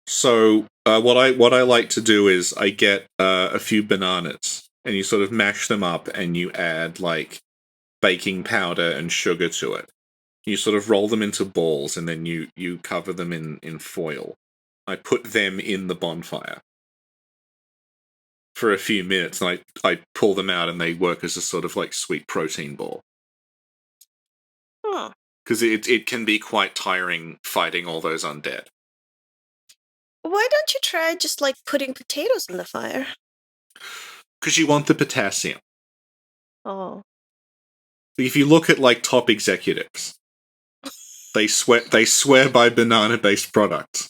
So what I like to do is I get a few bananas, and you sort of mash them up, and you add like baking powder and sugar to it. You sort of roll them into balls, and then you cover them in foil. I put them in the bonfire for a few minutes, and I pull them out, and they work as a sort of like sweet protein ball. Huh. Because it can be quite tiring fighting all those undead. Why don't you try just like putting potatoes in the fire? Because you want the potassium. Oh. If you look at like top executives, they swear by banana-based products.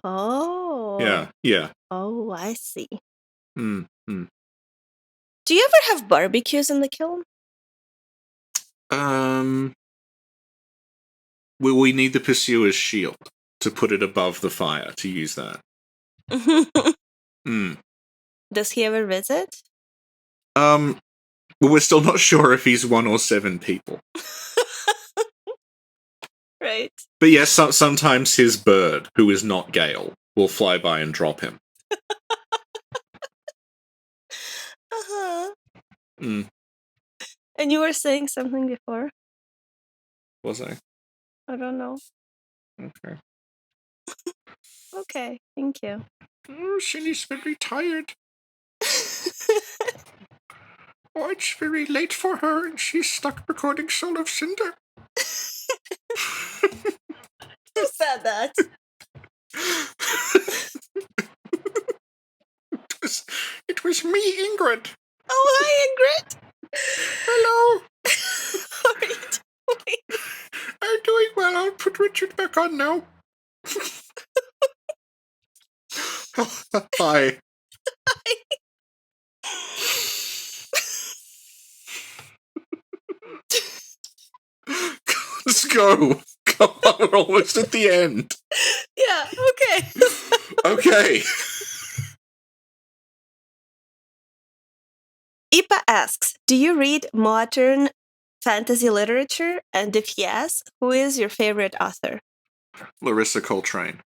Oh. Yeah. Oh, I see. Mm. Do you ever have barbecues in the kiln? We need the pursuer's shield to put it above the fire to use that. Does he ever visit? Well, we're still not sure if he's 1 or 7 people. Right. But yes, sometimes his bird, who is not Gale, will fly by and drop him. Uh-huh. Mm. And you were saying something before? Was I? I don't know. Okay. Okay, thank you. Oh, Shinny's very tired. Oh, it's very late for her, and she's stuck recording Soul of Cinder. Who said that? It was me, Ingrid. Oh, hi, Ingrid. Hello. How are you doing? I'm doing well. I'll put Richard back on now. Hi. Let's go. Come on, we're almost at the end. Yeah, okay. Okay. Ipa asks, do you read modern fantasy literature? And if yes, who is your favorite author? Larisa Coltrane.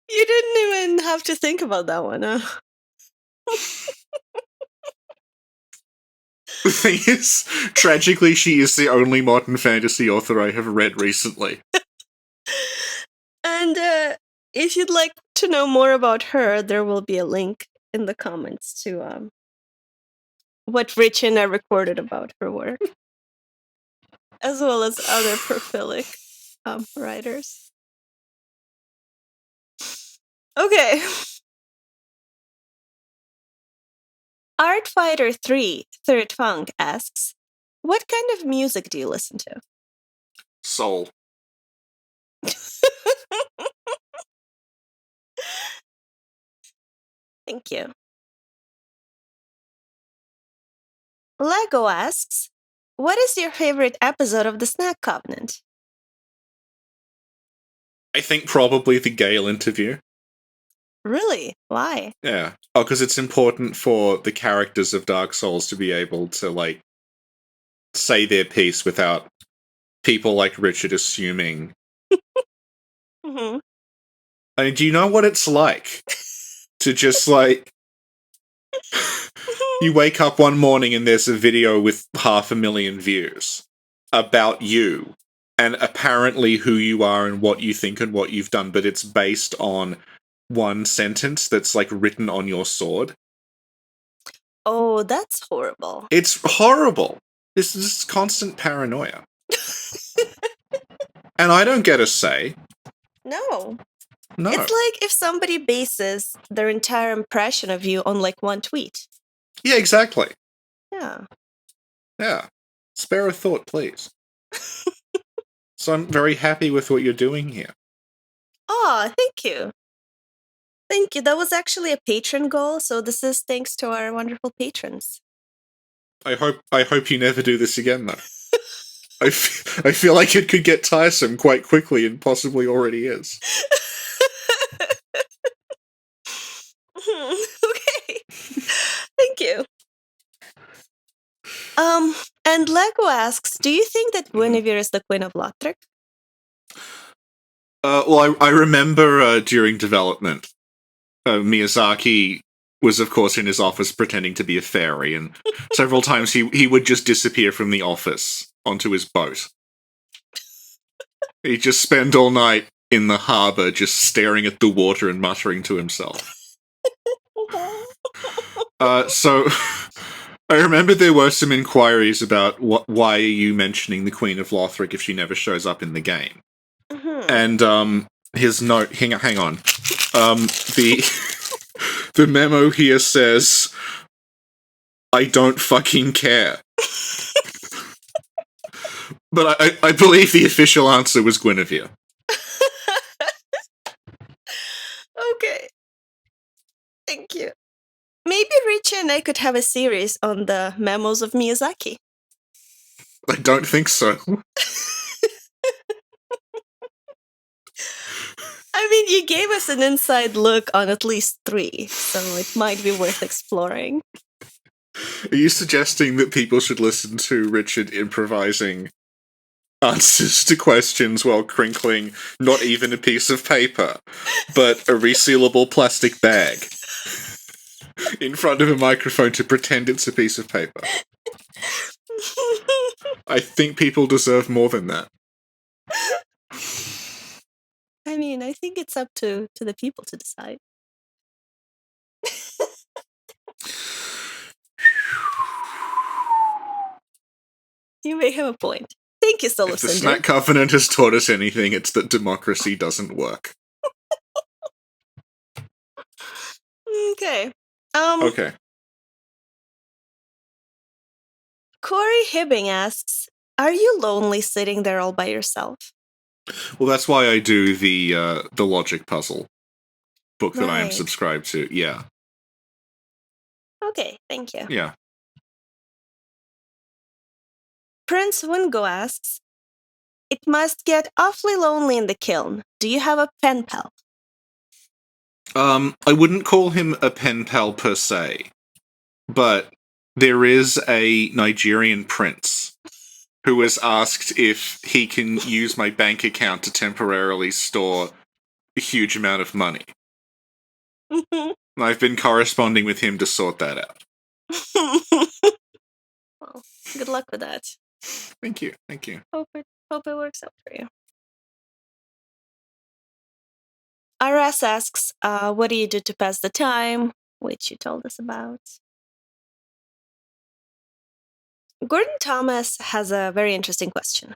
You didn't even have to think about that one, huh? The thing is, tragically, she is the only modern fantasy author I have read recently. And if you'd like to know more about her, there will be a link in the comments to what Rich and I recorded about her work, as well as other prolific writers. Okay. Artfighter3 Third Funk asks, what kind of music do you listen to? Soul. Thank you. Lego asks, what is your favorite episode of the Snack Covenant? I think probably the Gale interview. Really? Why? Yeah. Oh, because it's important for the characters of Dark Souls to be able to, like, say their piece without people like Richard assuming. Mm-hmm. I mean, do you know what it's like to just, like, you wake up one morning and there's a video with 500,000 views about you and apparently who you are and what you think and what you've done, but it's based on one sentence that's, like, written on your sword? Oh, that's horrible. It's horrible. This is constant paranoia. And I don't get a say. No. No. It's like if somebody bases their entire impression of you on like one tweet. Yeah, exactly. Yeah. Yeah. Spare a thought, please. So I'm very happy with what you're doing here. Oh, thank you. Thank you. That was actually a patron goal, so this is thanks to our wonderful patrons. I hope you never do this again, though. I feel like it could get tiresome quite quickly and possibly already is. Okay. Thank you. And Lego asks, do you think that Guinevere is the Queen of Lothric? Well, I remember during development, Miyazaki was, of course, in his office pretending to be a fairy, and several times he would just disappear from the office onto his boat. He'd just spend all night in the harbour just staring at the water and muttering to himself. So I remember there were some inquiries about why are you mentioning the Queen of Lothric if she never shows up in the game. Mm-hmm. And his note, hang on. The memo here says, I don't fucking care. But I believe the official answer was Guinevere. Okay. Thank you. Maybe Richie and I could have a series on the memos of Miyazaki. I don't think so. I mean, you gave us an inside look on at least 3, so it might be worth exploring. Are you suggesting that people should listen to Richard improvising answers to questions while crinkling not even a piece of paper, but a resealable plastic bag in front of a microphone to pretend it's a piece of paper? I think people deserve more than that. I mean, I think it's up to the people to decide. You may have a point. Thank you, Cinder. If the Snack Covenant has taught us anything, it's that democracy doesn't work. Okay. Okay. Corey Hibbing asks, are you lonely sitting there all by yourself? Well, that's why I do the logic puzzle book that I am Right. subscribed to. Yeah. Okay, thank you. Yeah. Prince Wingo asks, it must get awfully lonely in the kiln. Do you have a pen pal? I wouldn't call him a pen pal per se, but there is a Nigerian prince who has asked if he can use my bank account to temporarily store a huge amount of money. I've been corresponding with him to sort that out. Well, good luck with that. Thank you. Thank you. Hope it works out for you. RS asks, what do you do to pass the time? Which you told us about. Gordon Thomas has a very interesting question.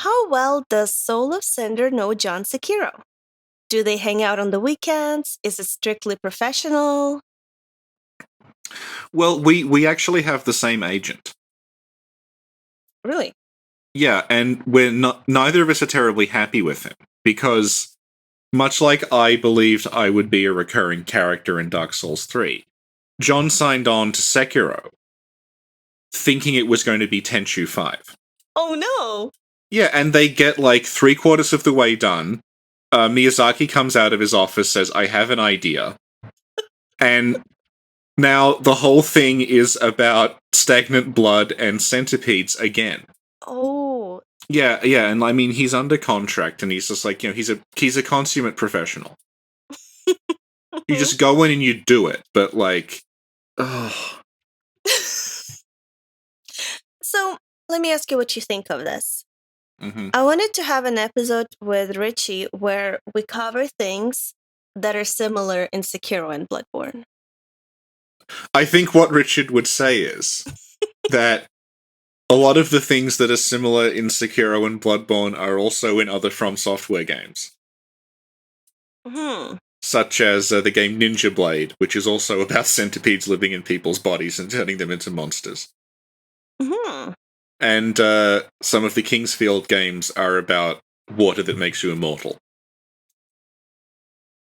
How well does Soul of Cinder know John Sekiro? Do they hang out on the weekends? Is it strictly professional? Well, we actually have the same agent. Really? Yeah, and we're not. Neither of us are terribly happy with him because Much like I believed I would be a recurring character in Dark Souls 3, John signed on to Sekiro, thinking it was going to be Tenchu 5. Oh no! Yeah, and they get like 3/4 of the way done. Miyazaki comes out of his office, says, I have an idea. And now the whole thing is about stagnant blood and centipedes again. Oh. Yeah, and I mean, he's under contract, and he's just like, he's a consummate professional. You just go in and you do it, but like, ugh. So, let me ask you what you think of this. Mm-hmm. I wanted to have an episode with Richie where we cover things that are similar in Sekiro and Bloodborne. I think what Richard would say is that a lot of the things that are similar in Sakura and Bloodborne are also in other From Software games. Such as the game Ninja Blade, which is also about centipedes living in people's bodies and turning them into monsters. And some of the Kingsfield games are about water that makes you immortal.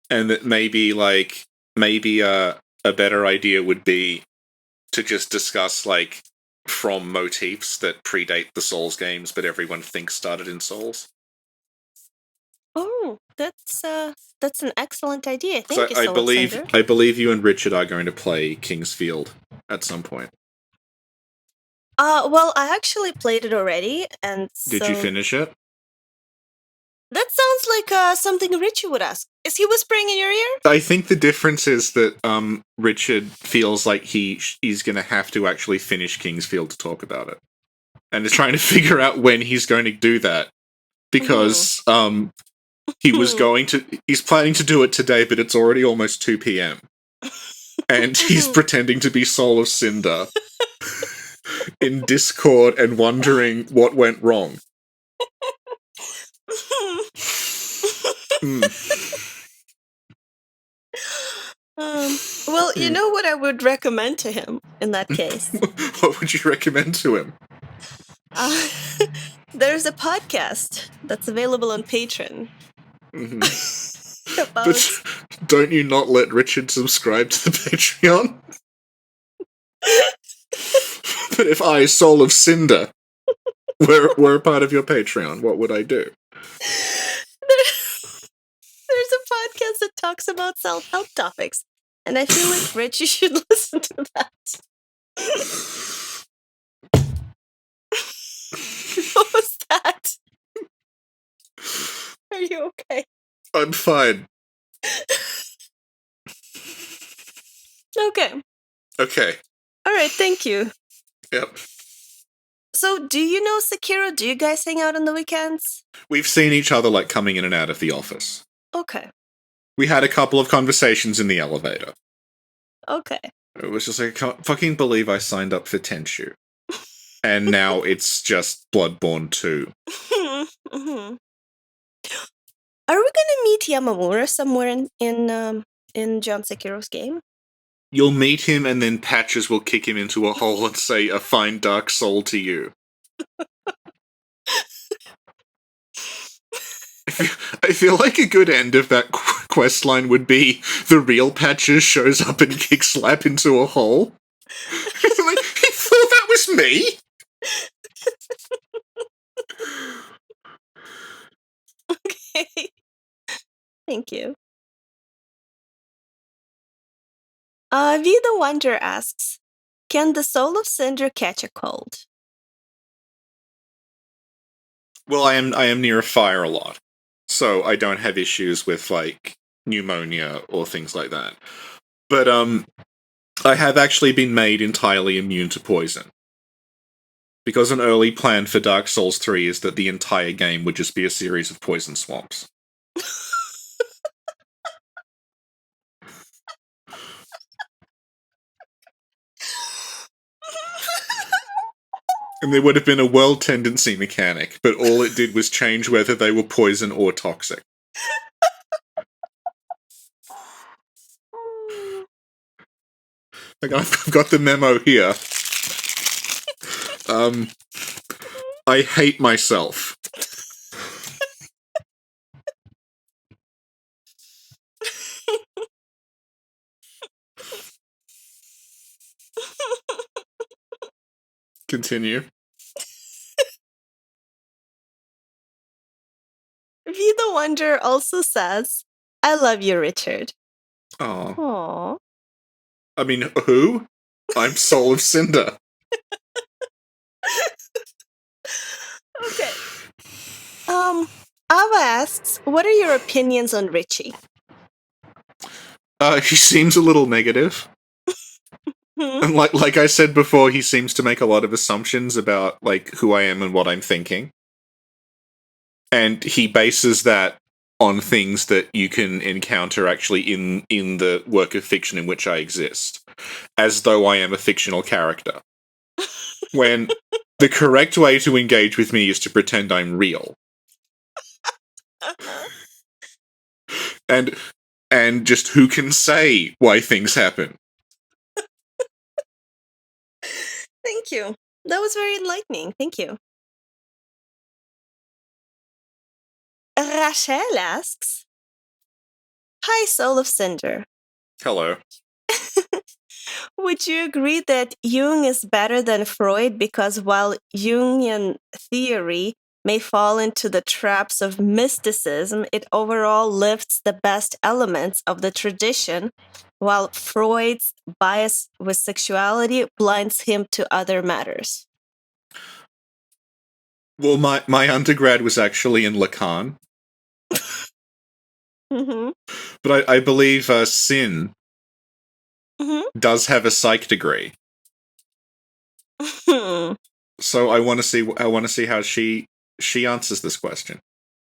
And that maybe a better idea would be to just discuss, like, From motifs that predate the Souls games, but everyone thinks started in Souls. Oh, that's an excellent idea. Thank you, I Cinder. believe you and Richard are going to play Kingsfield at some point. Well, I actually played it already, and Did you finish it? That sounds like something Richie would ask. Is he whispering in your ear? I think the difference is that Richard feels like he's going to have to actually finish Kingsfield to talk about it. And is trying to figure out when he's going to do that. Because he's planning to do it today, but it's already almost 2 p.m. And he's pretending to be Soul of Cinder in Discord and wondering what went wrong. Well, you know what I would recommend to him in that case? What would you recommend to him? There's a podcast that's available on Patreon. But don't you not let Richard subscribe to the Patreon? But if I, Soul of Cinder, were a part of your Patreon, what would I do? There's a podcast that talks about self-help topics, and I feel like Richie should listen to that. What was that? Are you okay? I'm fine. Okay. Alright, thank you. Yep. So, do you know Sakura? Do you guys hang out on the weekends? We've seen each other, like, coming in and out of the office. Okay. We had a couple of conversations in the elevator. Okay. It was just like, I can't fucking believe I signed up for Tenchu. And now it's just Bloodborne 2. Are we gonna meet Yamamura somewhere in John Sekiro's game? You'll meet him and then Patches will kick him into a hole and say, a fine dark soul to you. I feel like a good end of that quest line would be the real Patches shows up and kicks Slap into a hole. Like, he thought that was me? Okay. Thank you. V the Wonder asks, can the Soul of Cinder catch a cold? Well, I am near a fire a lot, so I don't have issues with, like, pneumonia or things like that. But, I have actually been made entirely immune to poison. Because an early plan for Dark Souls 3 is that the entire game would just be a series of poison swamps. And there would have been a world tendency mechanic, but all it did was change whether they were poison or toxic. Like, I've got the memo here. I hate myself. Continue. Be the Wonder also says, I love you, Richard. Oh. Aww. I mean, who? I'm Soul of Cinder. Okay. Ava asks, what are your opinions on Richie? He seems a little negative. And like I said before, he seems to make a lot of assumptions about like who I am and what I'm thinking. And he bases that on things that you can encounter actually in the work of fiction in which I exist. As though I am a fictional character. When the correct way to engage with me is to pretend I'm real. And just who can say why things happen? Thank you. That was very enlightening. Thank you. Rachel asks, hi, Soul of Cinder. Hello. Would you agree that Jung is better than Freud because while Jungian theory may fall into the traps of mysticism, it overall lifts the best elements of the tradition, while Freud's bias with sexuality blinds him to other matters? Well, my undergrad was actually in Lacan. Mm-hmm. But I believe Sin does have a psych degree. So I want to see how she answers this question.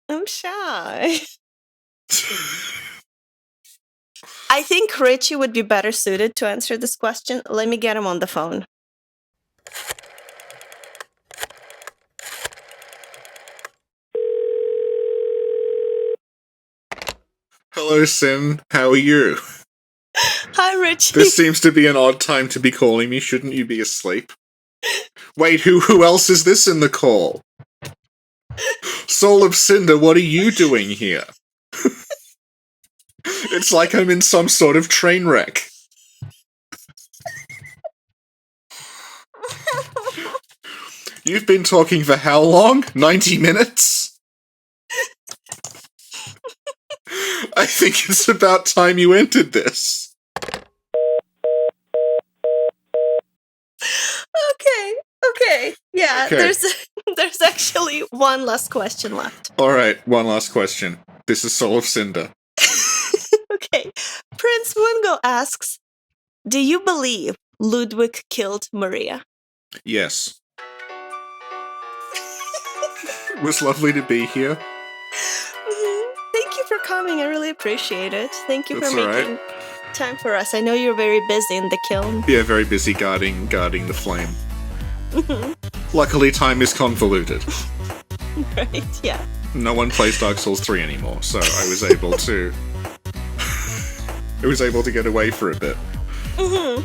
I'm shy. I think Richie would be better suited to answer this question. Let me get him on the phone. Hello, Sin. How are you? Hi, Richie. This seems to be an odd time to be calling me. Shouldn't you be asleep? Wait, who else is this in the call? Soul of Cinder, what are you doing here? It's like I'm in some sort of train wreck. You've been talking for how long? 90 minutes? I think it's about time you entered this. Okay. Yeah, Okay. there's actually one last question left. Alright, one last question. This is Soul of Cinder. Okay. Prince Mungo asks, do you believe Ludwig killed Maria? Yes. It was lovely to be here. Thank you for coming. I really appreciate it. Thank you That's for making time for us. I know you're very busy in the kiln. Yeah, very busy guarding the flame. Luckily, time is convoluted. Right, yeah. No one plays Dark Souls 3 anymore, so I was able to... I was able to get away for a bit. Cool.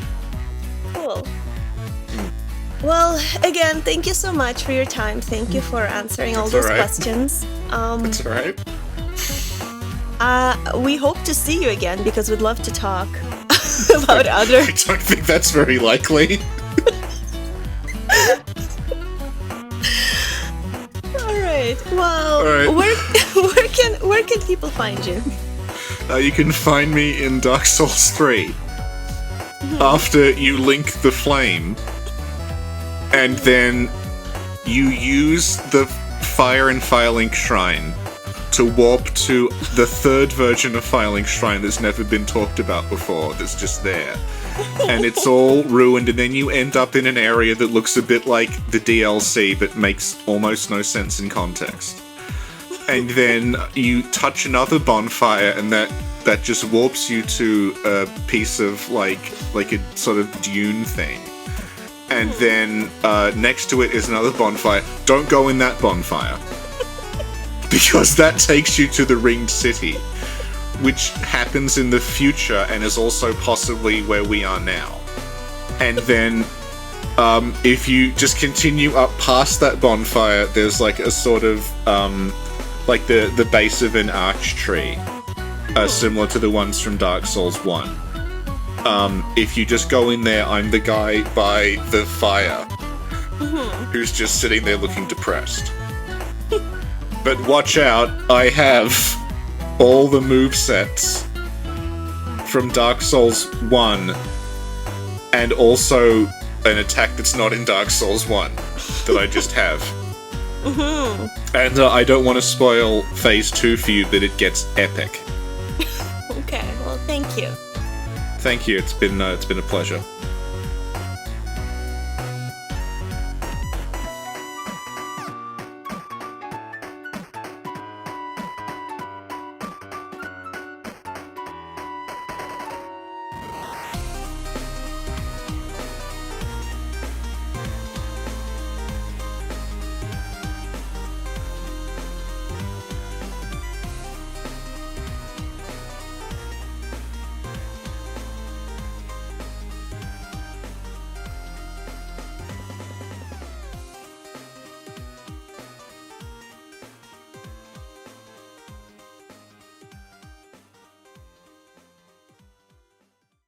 Well, again, thank you so much for your time. Thank you for answering all those questions. That's alright. We hope to see you again because we'd love to talk about other... I don't think that's very likely. Alright, well, Alright. Where can people find you? You can find me in Dark Souls 3. After you link the flame, and then you use the Fire and Firelink Shrine to warp to the third version of Firelink Shrine that's never been talked about before, that's just there. And it's all ruined, and then you end up in an area that looks a bit like the DLC, but makes almost no sense in context. And then you touch another bonfire, and that just warps you to a piece of like a sort of dune thing. And then next to it is another bonfire. Don't go in that bonfire. Because that takes you to the Ringed City, which happens in the future and is also possibly where we are now. And then if you just continue up past that bonfire, there's like a sort of like the base of an arch tree, similar to the ones from Dark Souls 1. If you just go in there, I'm the guy by the fire. who's just sitting there looking depressed. But watch out, I have all the movesets from Dark Souls 1 and also an attack that's not in Dark Souls 1 that I just have. And I don't want to spoil Phase 2 for you, but it gets epic. Okay, well, thank you. Thank you, it's been a pleasure.